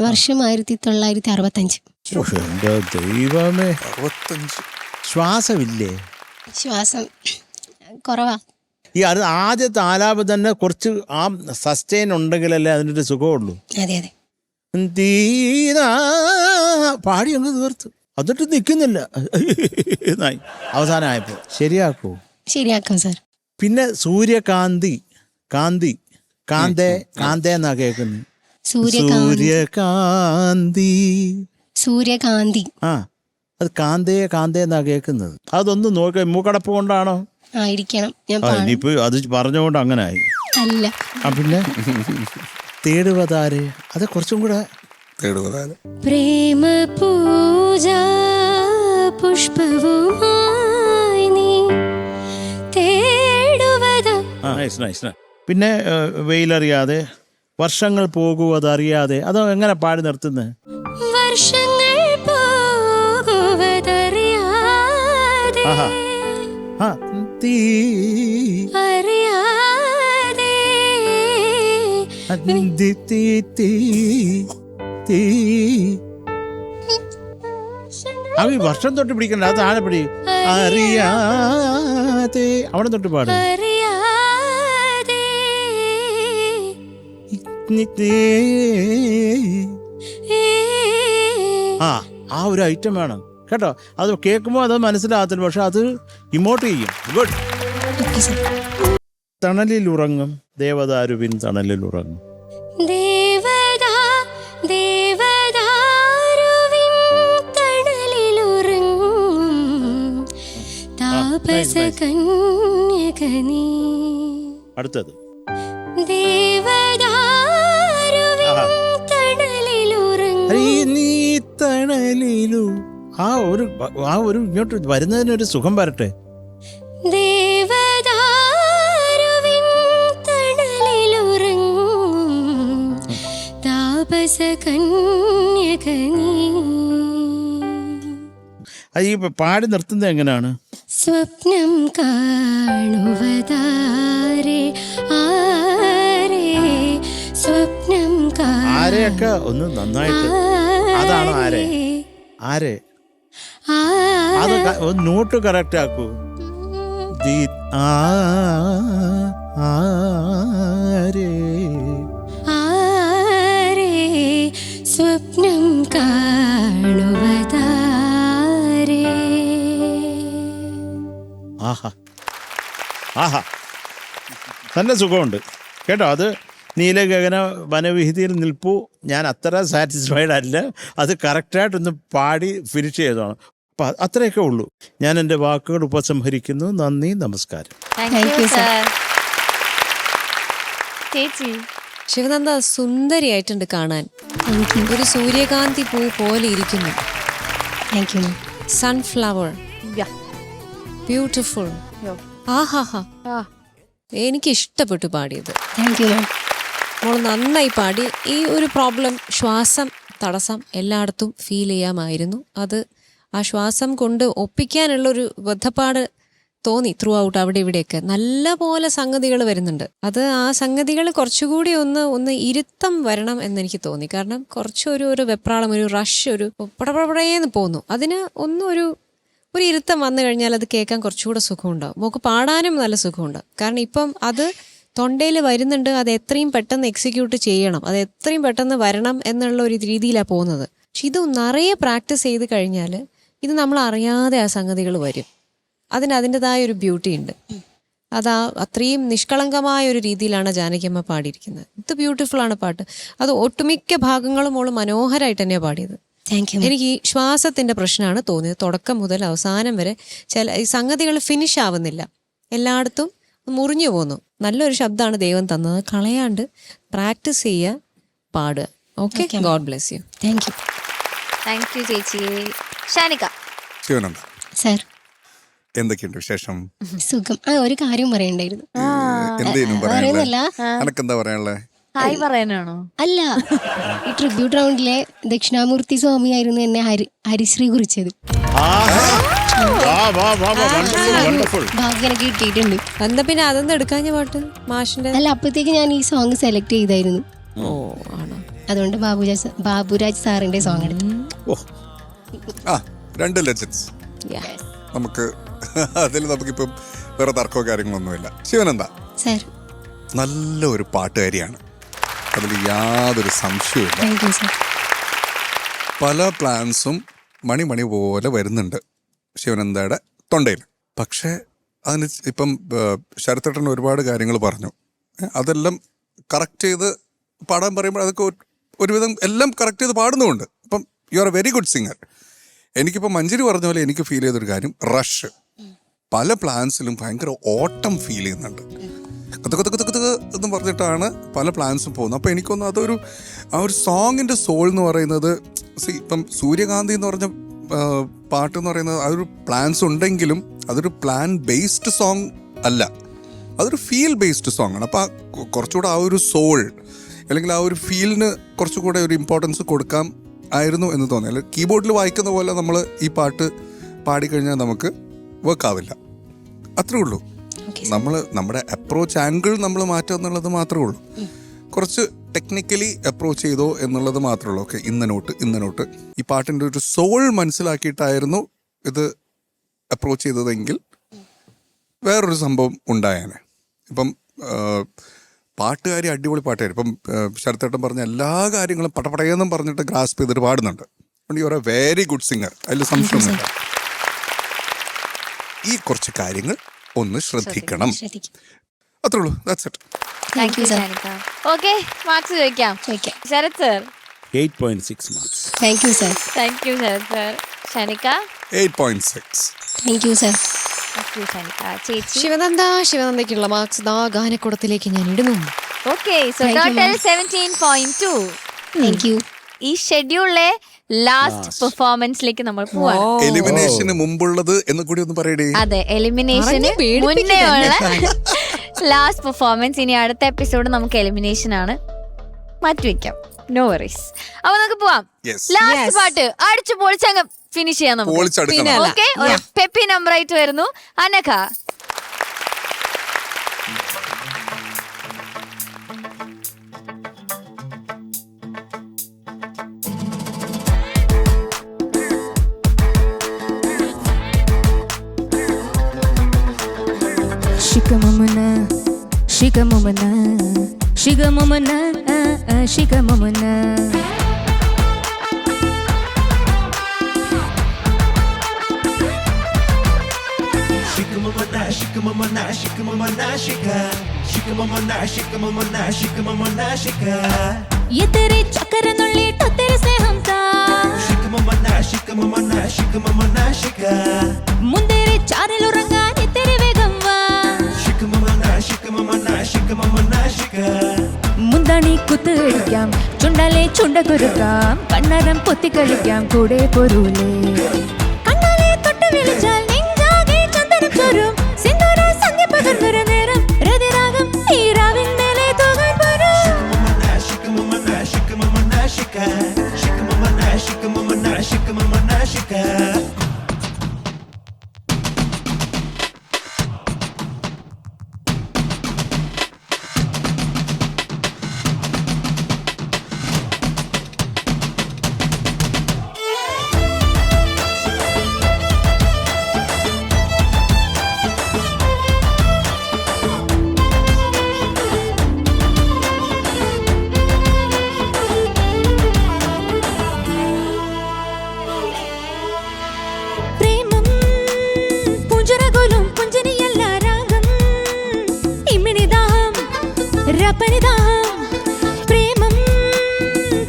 വർഷം 1965.
എൻ്റെ ദൈവമേ,
65.
ശ്വാസമില്ലേ?
ശ്വാസം കുറവാ.
ഈ അത് ആദ്യത്തെ ആലാപം തന്നെ കുറച്ച് ആ സസ്റ്റെയിൻ ഉണ്ടെങ്കിലല്ലേ അതിൻ്റെ സുഖമുള്ളൂ.
അതെ അതെ.
തീരാ പാടി അങ്ങ് തീർത്തു, എന്നിട്ട് നിൽക്കുന്നില്ല. അവസാനമായപ്പോ ശരിയാക്കൂ.
ശരിയാക്കാം സാർ.
പിന്നെ സൂര്യകാന്തി കാന്തി കാന്തേ കാന്തേ എന്നാ കേൾക്കുന്നു. സൂര്യകാന്തി
സൂര്യകാന്തി.
ആ അത് കാന്തേ കാന്തേ എന്നാ കേൾക്കുന്നത്. അതൊന്ന് നോക്ക, മൂക്കടപ്പ് കൊണ്ടാണോ?
ആയിരിക്കണം. ഞാൻ
ഇനിയിപ്പോ അത് പറഞ്ഞുകൊണ്ട് അങ്ങനെ ആയി.
അല്ല.
ആ പിന്നെ തേടുവതാരെ, അത് കുറച്ചും കൂടെ
തേടുവതാരെ.
പ്രേമ പൂജ പുഷ്പവുമായി നീ തേടുവതാ.
Nice nice. പിന്നെ വെയിലറിയാതെ വർഷങ്ങൾ പോകുവതറിയാതെ, അതോ എങ്ങനെ പാടി നിർത്തുന്നത്?
വർഷങ്ങൾ പോകുവതറിയാതെ,
ആഹാ ആ തീ
അറിയാതെ,
തീ തീ തീ തീ. അവ ഈ വർഷം തൊട്ട് പിടിക്കണ്ട, അത് താഴെ പിടി. അറിയാതെ അവിടെ തൊട്ട് പാടും.
അറിയാതെ,
ആ ഒരു ഐറ്റം വേണം കേട്ടോ. അത് കേൾക്കുമ്പോൾ അത് മനസ്സിലാകത്തില്ല, പക്ഷെ അത് ഇമോട്ട് ചെയ്യും. ഗുഡ്. തണലിലുറങ്ങും ദേവദാരുവിൻ തണലിലുറങ്ങും.
ദേവദാ ദേവദാരുവിൻ തണലിലുറങ്ങും താപസകന്യകനീ.
അടുത്തത്
ദേവദാരുവിൻ തണലിലുറങ്ങും.
നീ തണലിലു ആ ഒരു ഇങ്ങോട്ട് വരുന്നതിനൊരു സുഖം വരട്ടെ.
ദേവദാരുവിൻ തണലിലുറങ്ങും താപസകന്യകനീ.
അത് ഈ പാടി നിർത്തുന്നത് എങ്ങനെയാണ്?
സ്വപ്നം കാണുവതാരേ, ആരേ സ്വപ്നം
ആരെയൊക്കെ ഒന്ന് നന്നായിട്ട്, അതാണ് ആരെ ആരെ അത് ഒന്ന് നോട്ട് കറക്റ്റ് ആക്കൂ. ആരേ
ആരേ സ്വപ്നം കാണുവതാരേ.
ആഹാ ആഹാ തന്നെ സുഖമുണ്ട് കേട്ടോ. അത് നീലഗഗന വനവിഹിതിയിൽ നിൽപ്പു ഞാൻ അത്ര സാറ്റിസ്ഫൈഡ് അല്ല. അത് കറക്റ്റായിട്ടൊന്ന് പാടി ഫിനിഷ് ചെയ്തതാണ്. അപ്പം അത്രയൊക്കെ ഉള്ളൂ. ഞാൻ എൻ്റെ വാക്കുകൾ ഉപസംഹരിക്കുന്നു. നന്ദി, നമസ്കാരം.
Thank you sir. ചേച്ചി
ശിവനന്ദ സുന്ദരിയായിട്ടുണ്ട് കാണാൻ. ഒരു സൂര്യകാന്തി പൂ പോലെ ഇരിക്കുന്നു.
Thank you.
Sunflower, beautiful. ആഹാഹാ, എനിക്ക് ഇഷ്ടപ്പെട്ടു പാടിയത്.
താങ്ക് യു മാം.
മോൾ നന്നായി പാടി. ഈ ഒരു പ്രോബ്ലം, ശ്വാസം തടസ്സം എല്ലായിടത്തും ഫീൽ ചെയ്യാമായിരുന്നു. അത് ആ ശ്വാസം കൊണ്ട് ഒപ്പിക്കാനുള്ളൊരു ബദ്ധപ്പാട് തോന്നി ത്രൂ ഔട്ട്. അവിടെ ഇവിടെയൊക്കെ നല്ല പോലെ സംഗതികൾ വരുന്നുണ്ട്. അത് ആ സംഗതികൾ കുറച്ചുകൂടി ഒന്ന് ഇരുത്തം വരണം എന്നെനിക്ക് തോന്നി. കാരണം കുറച്ചൊരു വെപ്രാളം, ഒരു റഷ്, ഒരു പടപടപടേന്ന് പോന്നു. അതിന് ഒരു ഇരുത്തം വന്നു കഴിഞ്ഞാൽ അത് കേൾക്കാൻ കുറച്ചുകൂടെ സുഖമുണ്ടാവും. നമുക്ക് പാടാനും നല്ല സുഖമുണ്ടാവും. കാരണം ഇപ്പം അത് തൊണ്ടയിൽ വരുന്നുണ്ട്. അത് എത്രയും പെട്ടെന്ന് എക്സിക്യൂട്ട് ചെയ്യണം, അത് എത്രയും പെട്ടെന്ന് വരണം എന്നുള്ള ഒരു രീതിയിലാണ് പോകുന്നത്. പക്ഷെ ഇത് നിറയെ പ്രാക്ടീസ് ചെയ്ത് കഴിഞ്ഞാൽ ഇത് നമ്മൾ അറിയാതെ ആ സംഗതികൾ വരും. അതിൻ്റെതായ ഒരു ബ്യൂട്ടി ഉണ്ട്. അത്രയും നിഷ്കളങ്കമായ ഒരു രീതിയിലാണ് ജാനകിയമ്മ പാടിയിരിക്കുന്നത്. ഇത് ബ്യൂട്ടിഫുൾ ആണ് പാട്ട്. അത് ഒട്ടുമിക്ക ഭാഗങ്ങളും മോള് മനോഹരമായിട്ട് തന്നെയാണ് പാടിയത്.
Thank you.
എനിക്ക് ഈ ശ്വാസത്തിന്റെ പ്രശ്നമാണ് തോന്നിയത്. തുടക്കം മുതൽ അവസാനം വരെ ഈ സംഗതികൾ ഫിനിഷ് ആവുന്നില്ല, എല്ലായിടത്തും മുറിഞ്ഞു പോന്നു. നല്ലൊരു ശബ്ദമാണ് ദൈവം തന്നത്. കളയാണ്ട് പ്രാക്ടീസ് ചെയ്യുക, പാടുക. Okay, God bless U.
Thank you.
Thank you ചേച്ചി. ഷാനിക.
ശിവനന്ദ,
സാർ
എന്തൊക്കെയുണ്ട് വിശേഷം?
സുഖം. ഒരു കാര്യം പറയണ്ടായിരുന്നു.
എന്തേലും
പറയുന്നല്ല,
എനക്കെന്താ പറയാനുള്ളത്?
ഹായ് പറയാനാണോ?
അല്ല, ഈ ട്രിബ്യൂട്ട് റൗണ്ടിലെ ദക്ഷിണാമൂർത്തി സ്വാമിയായിരുന്നു എന്നെ ഹരിശ്രീ കുറിച്ചത്. ഭാഗ്യം കിട്ടിയിട്ടുണ്ട്.
എന്താ പിന്നെ അതൊന്നും എടുക്കാഞ്ഞ പാട്ട് മാഷിന്റെ?
അല്ല, അപ്പഴത്തേക്ക് ഞാൻ ഈ സോങ് സെലക്ട് ചെയ്തായിരുന്നു.
ഓ ആണോ?
അതുകൊണ്ട് ബാബുരാജ് സാറിന്റെ സോങ് എടുത്തു.
രണ്ട് ലെജൻഡ്സ് നമുക്ക് അതിൽ നമുക്കിപ്പം വേറെ തർക്കമോ കാര്യങ്ങളൊന്നുമില്ല. ശിവനന്ദ
സാർ
നല്ല ഒരു പാട്ടുകാരിയാണ്, അതിൽ യാതൊരു സംശയവുമില്ല.
Thank you sir.
പല പ്ലാൻസും മണി പോലെ വരുന്നുണ്ട് ശിവനന്ദയുടെ തൊണ്ടയിൽ. പക്ഷേ അതിന് ഇപ്പം ശരത്തേട്ടൻ ഒരുപാട് കാര്യങ്ങൾ പറഞ്ഞു. അതെല്ലാം കറക്റ്റ് ചെയ്ത് പാടാൻ പറയുമ്പോൾ അതൊക്കെ ഒരുവിധം എല്ലാം കറക്റ്റ് ചെയ്ത് പാടുന്നുമുണ്ട്. അപ്പം U are a very good singer. എനിക്കിപ്പോൾ മഞ്ജരി പറഞ്ഞ പോലെ എനിക്ക് ഫീൽ ചെയ്തൊരു കാര്യം, റഷ്. പല പ്ലാൻസിലും ഭയങ്കര ഓട്ടം ഫീൽ ചെയ്യുന്നുണ്ട്. എന്ന് പറഞ്ഞിട്ടാണ് പല പ്ലാൻസും പോകുന്നത്. അപ്പോൾ എനിക്കൊന്നും അതൊരു ആ ഒരു സോങ്ങിൻ്റെ സോൾ എന്ന് പറയുന്നത്, ഇപ്പം സൂര്യകാന്തി എന്ന് പറഞ്ഞ പാട്ട് എന്ന് പറയുന്നത് അതൊരു പ്ലാൻസ് ഉണ്ടെങ്കിലും അതൊരു പ്ലാൻ ബേസ്ഡ് സോങ് അല്ല, അതൊരു ഫീൽ ബേസ്ഡ് സോങ് ആണ്. അപ്പോൾ കുറച്ചുകൂടെ ആ ഒരു സോൾ അല്ലെങ്കിൽ ആ ഒരു ഫീലിന് കുറച്ചുകൂടെ ഒരു ഇമ്പോർട്ടൻസ് കൊടുക്കാം ആയിരുന്നു എന്ന് തോന്നി. അല്ല, കീബോർഡിൽ വായിക്കുന്ന പോലെ നമ്മൾ ഈ പാട്ട് പാടിക്കഴിഞ്ഞാൽ നമുക്ക് വർക്ക് ആവില്ല. അത്രേ ഉള്ളൂ. നമ്മൾ നമ്മുടെ അപ്രോച്ച് ആംഗിൾ നമ്മൾ മാറ്റുക എന്നുള്ളത് മാത്രമേ ഉള്ളൂ. കുറച്ച് ടെക്നിക്കലി അപ്രോച്ച് ചെയ്തോ എന്നുള്ളത് മാത്രമേ ഉള്ളൂ. ഓക്കെ, ഇന്ന നോട്ട് ഈ പാട്ടിൻ്റെ ഒരു സോൾ മനസ്സിലാക്കിയിട്ടായിരുന്നു ഇത് അപ്രോച്ച് ചെയ്തതെങ്കിൽ വേറൊരു സംഭവം ഉണ്ടായേനെ. ഇപ്പം പാട്ടുകാരി അടിപൊളി പാട്ടുകാരി. ഇപ്പം ശരത്തേട്ടൻ പറഞ്ഞ എല്ലാ കാര്യങ്ങളും പടപടയെന്നും പറഞ്ഞിട്ട് ഗ്രാസ്പ് ചെയ്തിട്ട് പാടുന്നുണ്ട്. അതുകൊണ്ട് you are a very good singer, അതിൽ സംശയമൊന്നുമില്ല. ഈ കുറച്ച് കാര്യങ്ങൾ ഒന്ന് ശ്രദ്ധിക്കണം, അത്രേ ഉള്ളൂ. That's it.
Thank you Shanika. Okay, marks ചോദിക്കാം. Sharath sir
8.6 marks.
Thank you sir.
Thank you Sharath sir. Shanika
8.6.
Thank you sir.
Thank you Shanika. ചേച്ചി
ശിവനന്ദയ്ക്കുള്ള മാർക്സ് ഗാനക്കുടത്തിലേക്ക് ഞാൻ ഇടുന്നു.
Okay, so total 17.2.
Thank you.
ഈ ഷെഡ്യൂളിലെ ലാസ്റ്റ് പെർഫോമൻസിലേക്ക് നമ്മൾ പോവാണ്.
എലിമിനേഷന് മുമ്പുള്ളത് എന്ന് കൂടി ഒന്ന് പറയടേ.
അതെ, എലിമിനേഷന് മുന്നേ ഉള്ള ലാസ്റ്റ് പെർഫോമൻസ്. ഇനി അടുത്ത എപ്പിസോഡ് നമുക്ക് എലിമിനേഷൻ ആണ്, മാറ്റിവെക്കാം. No worries. അപ്പൊ നമുക്ക് പോവാം. ലാസ്റ്റ് പാട്ട് അടിച്ചു പൊളിച്ചങ്ങ് ഫിനിഷ് ചെയ്യാം നമുക്ക്. ഓക്കെ, ഒരു പെപ്പി നമ്പർ ആയിട്ട് വരുന്നു. Anagha.
Shikamomana, shikamomana, shikamomana, shikamomana. Shikamomana,
ये तेरे चक्कर नुള്ളിട്ട് ഒത്തിരി സ്നേഹം താ മുന്തിരി ചാറിൽ ഉറങ്ങാൻ ഇത്തിരി വേഗം വാ മുന്താണി കുത്ത് കളിക്കാം ചുണ്ടാലെ ചുണ്ട കുരുക്കാം കണ്ണരം പൊത്തി കളിക്കാം കൂടെ പൊരൂലേ കണ്ണാലെ തൊട്ട് വിളിച്ചാൽ നെഞ്ചാകെ ചന്ദനം ചോരും സിന്ദൂര സന്ധ്യ പകർന്നൊരു നേരം ഹൃദയരാഗം ഈ രാവിൻ മേലെ തൂകാൻ വരൂ പ്രേമം പുഞ്ചരകോലും പുഞ്ചനിയല്ല രാഗം ഇമ്മിണിദാഹം രപ്പനിദാഹം പ്രേമം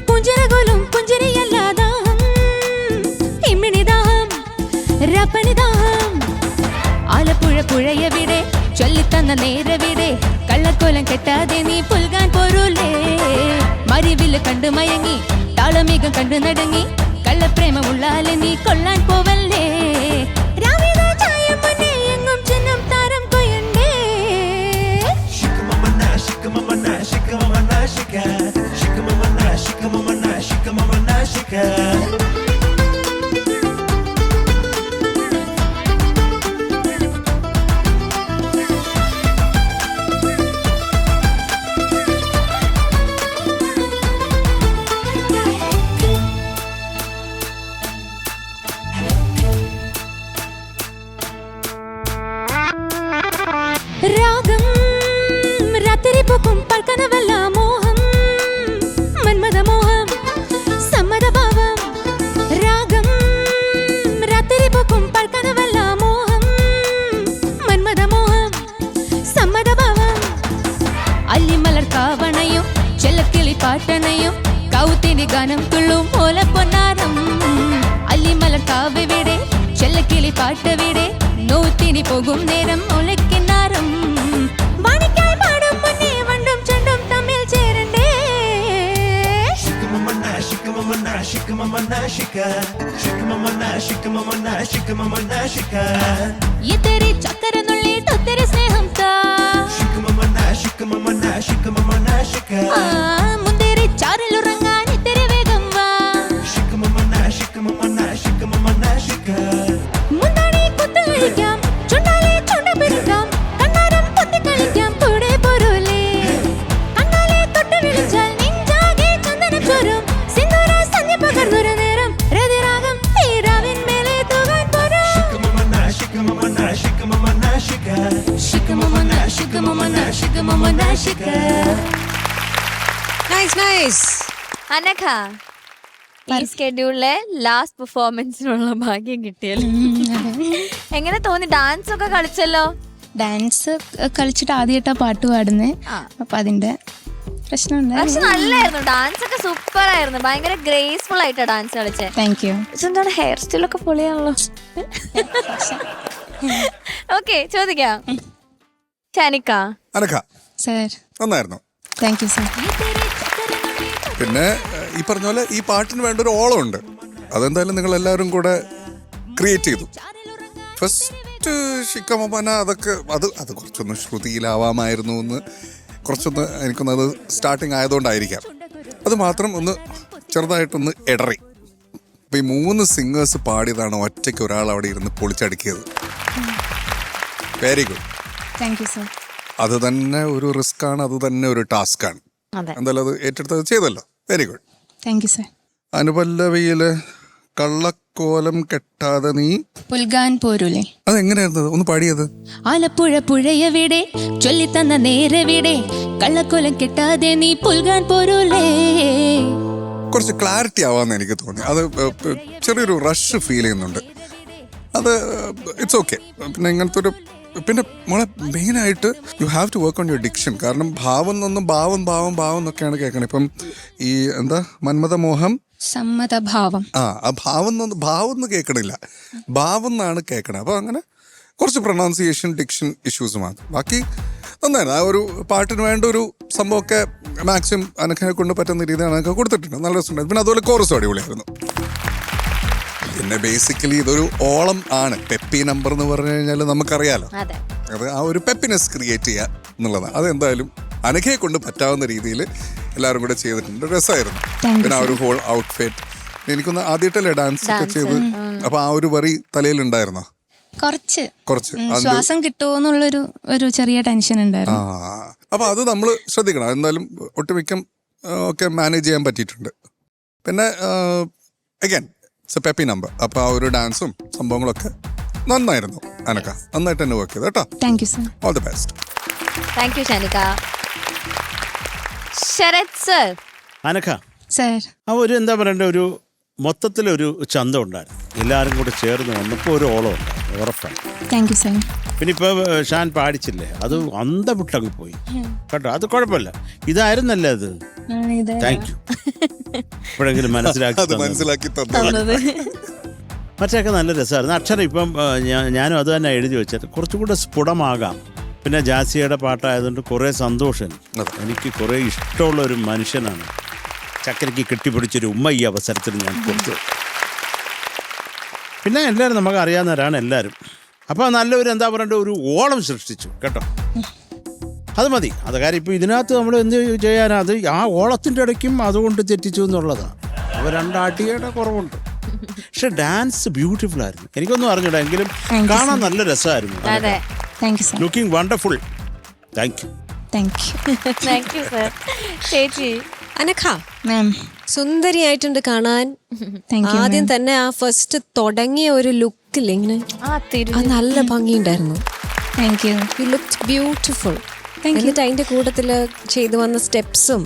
പുഞ്ചരകോലും പുഞ്ചനിയല്ല ദാഹം ഇമ്മിണിദാഹം രപ്പനിദാഹം ആലപ്പുഴ പുഴയവിടെ ചൊല്ലിത്തന്ന നേരവിടെ കള്ളക്കോലം കെട്ടാതെ നീ പുൽകാൻ പോരൂലേ മരിവില് കണ്ടു മയങ്ങി താളമേഘം കണ്ടു നടങ്ങി കള്ളപ്രേമമുള്ളാലെ നീ കൊള്ളാൻ പോവല്ലേ രാവില ചായ മുന്നേ എങ്ങും ചിഹ്നം താരം കൊയ്യണ്ടേ രാഗം രാത്രി പൂക്കും പൽക്കനവല്ല മോഹം മന്മദമോഹം സമ്മതഭാവം രാഗം രാത്രി പൂക്കും പൽക്കനവല്ല മോഹം മന്മദമോഹം സമ്മതഭാവം അല്ലിമലർ കാവണയും ചെല്ലക്കിളി പാട്ടനയും കൗത്തിരി ഗാനം തുള്ളും ഓലപ്പൊന്നാരം അല്ലിമലർ കാവവിടെ ചെല്ലക്കിളി പാട്ടവിടെ നോത്തിനി പോകും നേരം ഒലക്കിന്നാരം വാണിക്കായി പാടും മുന്നേ വണ്ടും ചെണ്ടും തമ്മിൽ ചേരണ്ടേ ये तेरे चक्कर नुള്ളിട്ട് ഒത്തിരി സ്നേഹം താ മുന്തിരി ചാറിൽ ഉറങ്ങാൻ ഇത്തിരി വേഗം വാ മുന്താണി കുത്ത് കളിക്കാം ചുണ്ടാലെ ചുണ്ട പെരുക്കാം കണ്ണാരം പൊത്തി കളിക്കാം കൂടെ പൊരൂലേ കണ്ണാലെ തൊട്ട് വിളിച്ചാൽ നെഞ്ചാകെ ചന്ദനം ചോരും സിന്ദൂര സന്ധ്യ പകർന്നൊരു നേരം ഹൃദയരാഗം ഈ രാവിൻ മേലെ തൂകാൻ വരൂ
അനഘ ഈ സ്കെഡ്യൂളിലെ ലാസ്റ്റ് പെർഫോമൻസിനുള്ള ഭാഗ്യം കിട്ടിയല്ലോ എങ്ങനെ തോന്നി? ഡാൻസ് ഒക്കെ കളിച്ചല്ലോ.
ഡാൻസ് കളിച്ചിട്ട് ആദ്യമായിട്ടാ പാട്ട് പാടുന്നേ. അപ്പൊ അതിന്റെ പ്രശ്നമുണ്ട്.
പക്ഷെ നല്ലായിരുന്നു, ഡാൻസ് ഒക്കെ സൂപ്പർ ആയിരുന്നു, ഭയങ്കര ഗ്രേസ്ഫുൾ ആയിട്ടാ ഡാൻസ് കളിച്ചേ.
Thank you.
എന്താണ് ഹെയർ സ്റ്റൈലൊക്കെ പൊളിയാണല്ലോ. ഓക്കെ, ചോദിക്കാം. ഷാനിക്ക
അനഘ
സർ.
നന്നായിരുന്നു.
Thank you sir.
പിന്നെ ഈ പറഞ്ഞ പോലെ ഈ പാട്ടിന് വേണ്ട ഒരു ഓളം ഉണ്ട്. അതെന്തായാലും നിങ്ങൾ എല്ലാവരും കൂടെ ക്രിയേറ്റ് ചെയ്തു. ഫസ്റ്റ് ഷിക്കമന അതൊക്കെ അത് കുറച്ചൊന്ന് ശ്രുതിയിലാവാമായിരുന്നു എന്ന് കുറച്ചൊന്ന് എനിക്കൊന്നത് സ്റ്റാർട്ടിങ് ആയതുകൊണ്ടായിരിക്കാം. അത് മാത്രം ഒന്ന് ചെറുതായിട്ടൊന്ന് ഇടറി. അപ്പം ഈ 3 സിംഗേഴ്സ് പാടിയതാണ് ഒറ്റയ്ക്ക് ഒരാൾ അവിടെ ഇരുന്ന് പൊളിച്ചടുക്കിയത്. Very good.
Thank you sir.
അത് തന്നെ ഒരു റിസ്ക് ആണ്, അത് തന്നെ ഒരു ടാസ്ക് ആണ്. എന്തായാലും അത് ഏറ്റെടുത്തത് ചെയ്തല്ലോ. Very good.
Thank you sir.
അനുപല്ലവിയില് കള്ളക്കോലം കെട്ടാതെ നീ
പുൽകാൻ പോരൂലേ,
അതെങ്ങനെയായിരുന്നു ഒന്ന് പാടിയത്?
ആലപ്പുഴ പുഴയവിടെ ചൊല്ലിത്തന്ന നേരവിടെ കള്ളക്കോലം കെട്ടാതെ നീ പുൽകാൻ പോരൂലേ.
കുറച്ച് ക്ലാരിറ്റി ആവാന്ന് എനിക്ക് തോന്നി. അത് ചെറിയൊരു റഷ് ഫീൽ ചെയ്യുന്നുണ്ട്. അത് ഇറ്റ്സ് ഓക്കെ. പിന്നെ ഇങ്ങനത്തെ ഒരു പിന്നെ മോളെ മെയിനായിട്ട് you have to work on your diction. കാരണം ഭാവം എന്നൊന്നും ഭാവം എന്നൊക്കെയാണ് കേൾക്കണത്. ഇപ്പം ഈ എന്താ മന്മഥമോഹം
സമ്മതഭാവം.
ആ ഭാവം എന്ന് കേൾക്കണില്ല, ഭാവം എന്നാണ് കേൾക്കണത്. അപ്പോൾ അങ്ങനെ കുറച്ച് പ്രൊണൗൺസിയേഷൻ ഡിക്ഷൻ ഇഷ്യൂസ് മാത്രം. ബാക്കി നന്നായിരുന്നു. ആ ഒരു പാട്ടിന് വേണ്ട ഒരു സംഭവമൊക്കെ മാക്സിമം അനഖനെ കൊണ്ട് പറ്റുന്ന രീതിയിൽ അനക്ക കൊടുത്തിട്ടുണ്ട്. നല്ല രസമുണ്ടായിരുന്നു. പിന്നെ അതുപോലെ കോറസ് അടിപൊളിയായിരുന്നു. പിന്നെ ബേസിക്കലി ഇതൊരു ഓളം ആണ്. പെപ്പി നമ്പർ എന്ന് പറഞ്ഞു കഴിഞ്ഞാൽ നമുക്കറിയാലോ, അത് ആ ഒരു പെപ്പിനെസ് ക്രിയേറ്റ് ചെയ്യുക എന്നുള്ളതാണ്. അതെന്തായാലും അനഘയെ കൊണ്ട് പറ്റാവുന്ന രീതിയിൽ എല്ലാവരും കൂടെ ചെയ്തിട്ടുണ്ട്. രസമായിരുന്നു. പിന്നെ ആ ഒരു ഹോൾ ഔട്ട്ഫിറ്റ് എനിക്കൊന്ന് ആദ്യമായിട്ടല്ലേ ഡാൻസ് ഒക്കെ ചെയ്ത്. അപ്പൊ ആ ഒരു വറി തലയിലുണ്ടായിരുന്നോ?
കുറച്ച്
അത്
ശ്വാസം കിട്ടുമോന്നുള്ളൊരു ഒരു ചെറിയ ടെൻഷൻ ഉണ്ടായിരുന്നു.
അപ്പൊ അത് നമ്മൾ ശ്രദ്ധിക്കണം. എന്തായാലും ഒട്ടുമിക്കം ഒക്കെ മാനേജ് ചെയ്യാൻ പറ്റിയിട്ടുണ്ട്. പിന്നെ again it's A peppy number. അപ്പൊ ആ ഒരു ഡാൻസും സംഭവങ്ങളൊക്കെ നന്നായിരുന്നു. അനക്ക നന്നായിട്ട് തന്നെ വർക്ക് ചെയ്തു കേട്ടോ.
Thank you sir.
All the best.
Thank you Shanika. Sharath sir.
Anagha
sir.
ആ ഒരു എന്താ പറയണ്ട, ഒരു മൊത്തത്തിലൊരു ചന്തം ഉണ്ടായിരുന്നു. എല്ലാവരും കൂടെ ചേർന്ന് വന്നപ്പോൾ ഒരു ഓളം ഉണ്ടായിരുന്നു, ഉറപ്പാണ്.
Thank you sir.
പിന്നെ ഇപ്പൊ ഷാൻ പാടിച്ചില്ലേ, അത് അന്തവിട്ടങ്ങ് പോയി കേട്ടോ. അത് കുഴപ്പമില്ല, ഇതായിരുന്നല്ലേ അത്. Thank you. ഇപ്പോഴെങ്കിലും
മനസ്സിലാക്കി
തന്നത്. മറ്റൊക്കെ നല്ല രസമായിരുന്നു. അക്ഷരം ഇപ്പം ഞാനും അത് തന്നെ എഴുതി വെച്ചത് കുറച്ചും കൂടെ സ്ഫുടമാകാം. പിന്നെ ജാസിയുടെ പാട്ടായതുകൊണ്ട് കുറേ സന്തോഷം. എനിക്ക് കുറേ ഇഷ്ടമുള്ള ഒരു മനുഷ്യനാണ്. ചക്കരയ്ക്ക് കെട്ടിപ്പിടിച്ചൊരു ഉമ്മ ഈ അവസരത്തിൽ ഞാൻ കൊടുത്തു. പിന്നെ എല്ലാവരും നമുക്ക് അറിയാവുന്നവരാണ് എല്ലാവരും. അപ്പോൾ നല്ലൊരു എന്താ പറയണ്ട ഒരു ഓളം സൃഷ്ടിച്ചു കേട്ടോ. അത് മതി. അത് കാര്യം ഇപ്പോൾ ഇതിനകത്ത് നമ്മൾ എന്ത് ചെയ്യാനാ, അത് ആ ഓളത്തിൻ്റെ ഇടയ്ക്കും അതുകൊണ്ട് തെറ്റിച്ചു എന്നുള്ളതാണ്. അപ്പോൾ രണ്ടാട്ടിയുടെ കുറവുണ്ട്. പക്ഷെ ഡാൻസ് ബ്യൂട്ടിഫുൾ ആയിരുന്നു. എനിക്കൊന്നും അറിഞ്ഞൂടാ, എങ്കിലും കാണാൻ നല്ല രസമായിരുന്നു. Looking wonderful. Thank you.
Thank you sir. ചേച്ചി
അനഘ
മാം
സുന്ദരിയായിട്ടുണ്ട് കാണാൻ. ആദ്യം തന്നെ ആ ഫസ്റ്റ് തുടങ്ങിയ ഒരു ലുക്കിൽ ഇങ്ങനെ അത് നല്ല ഭംഗിയുണ്ടായിരുന്നു.
Thank you.
You looked beautiful. എന്നിട്ട് അതിന്റെ കൂട്ടത്തില് ചെയ്തു വന്ന സ്റ്റെപ്സും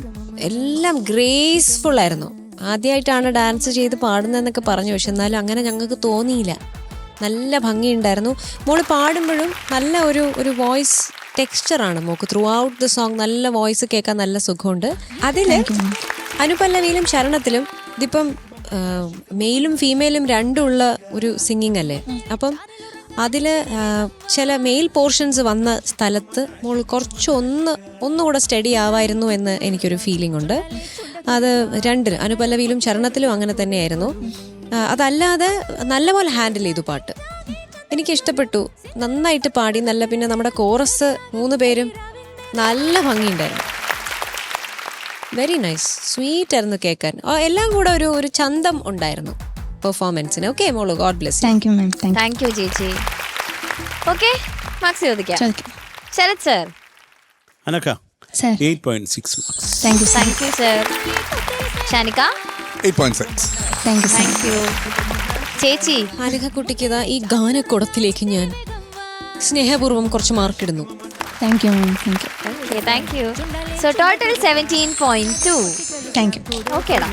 എല്ലാം ഗ്രേസ്ഫുൾ ആയിരുന്നു. ആദ്യമായിട്ടാണ് ഡാൻസ് ചെയ്ത് പാടുന്നതെന്നൊക്കെ പറഞ്ഞു, പക്ഷെ എന്നാലും അങ്ങനെ ഞങ്ങൾക്ക് തോന്നിയില്ല. നല്ല ഭംഗിയുണ്ടായിരുന്നു. മോള് പാടുമ്പോഴും നല്ല ഒരു വോയിസ് ടെക്സ്ചറാണ് മോക്ക് ത്രൂ ഔട്ട് ദ സോങ്. നല്ല വോയിസ് കേൾക്കാൻ നല്ല സുഖമുണ്ട്. അതില് അനുപല്ലവിയിലും ശരണത്തിലും ഇതിപ്പം മെയിലും ഫീമെയിലും രണ്ടുമുള്ള ഒരു സിംഗിങ് അല്ലേ. അപ്പം അതില് ചില മെയിൽ പോർഷൻസ് വന്ന സ്ഥലത്ത് മോൾ കുറച്ച് ഒന്നുകൂടെ സ്റ്റഡി ആവായിരുന്നു എന്ന് എനിക്കൊരു ഫീലിംഗ് ഉണ്ട്. അത് രണ്ടിലും അനുപല്ലവിയിലും ചരണത്തിലും അങ്ങനെ തന്നെയായിരുന്നു. അതല്ലാതെ നല്ലപോലെ ഹാൻഡിൽ ചെയ്തു പാട്ട്. എനിക്കിഷ്ടപ്പെട്ടു, നന്നായിട്ട് പാടി. നല്ല പിന്നെ നമ്മുടെ കോറസ് 3 പേരും നല്ല ഭംഗിയുണ്ടായിരുന്നു. വെരി നൈസ്, സ്വീറ്റ് ആയിരുന്നു കേൾക്കാൻ. എല്ലാം കൂടെ ഒരു ചന്തം ഉണ്ടായിരുന്നു പെർഫോമൻസിന്. ഓക്കെ മോളു, god bless.
Thank you ma'am.
Thank you ചേച്ചി. ഓക്കെ മാർക്സ് ചോദിക്കാം. Sharath sir.
Anagha
sir
8.6 marks.
Thank you.
Thank you sir. Shanika
8.6.
Thank you.
Thank you ചേച്ചി.
അനഘ കുട്ടിക്ക് ഈ ഗാനക്കുടത്തിലേക്ക് ഞാൻ സ്നേഹപൂർവ്വം കുറച്ച് മാർക്കിടുന്നു.
Thank you ma'am.
Thank you. So total 17.2.
Thank you.
ഓക്കേടാ.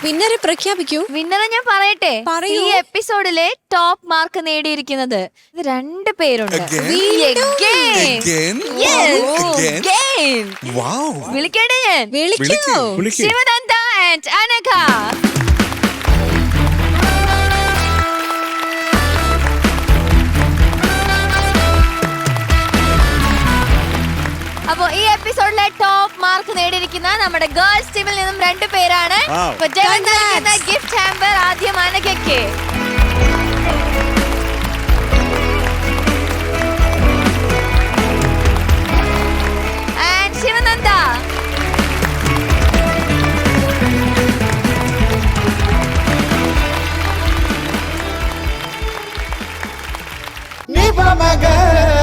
വിന്നറെ പ്രഖ്യാപിക്കൂ.
വിന്നറെ ഞാൻ പറയട്ടെ.
പറയൂ.
ഈ എപ്പിസോഡിലെ ടോപ്പ് മാർക്ക് നേടിയിരിക്കുന്നത് 2 പേരുണ്ട്. വിളിക്കട്ടെ ഞാൻ.
വിളിക്കൂ.
ശിവനന്ദ ആൻഡ് അനഘ. അപ്പൊ ഈ എപ്പിസോഡിലെ ടോപ്പ് മാർക്ക് നേടിയിരിക്കുന്ന നമ്മുടെ ഗേൾസ് ടീമിൽ നിന്നും 2 പേരാണ്. ഗിഫ്റ്റ് ഹാമ്പർ ആദ്യം അനഘയ്ക്ക്. And Shivananda.
Ni pa maga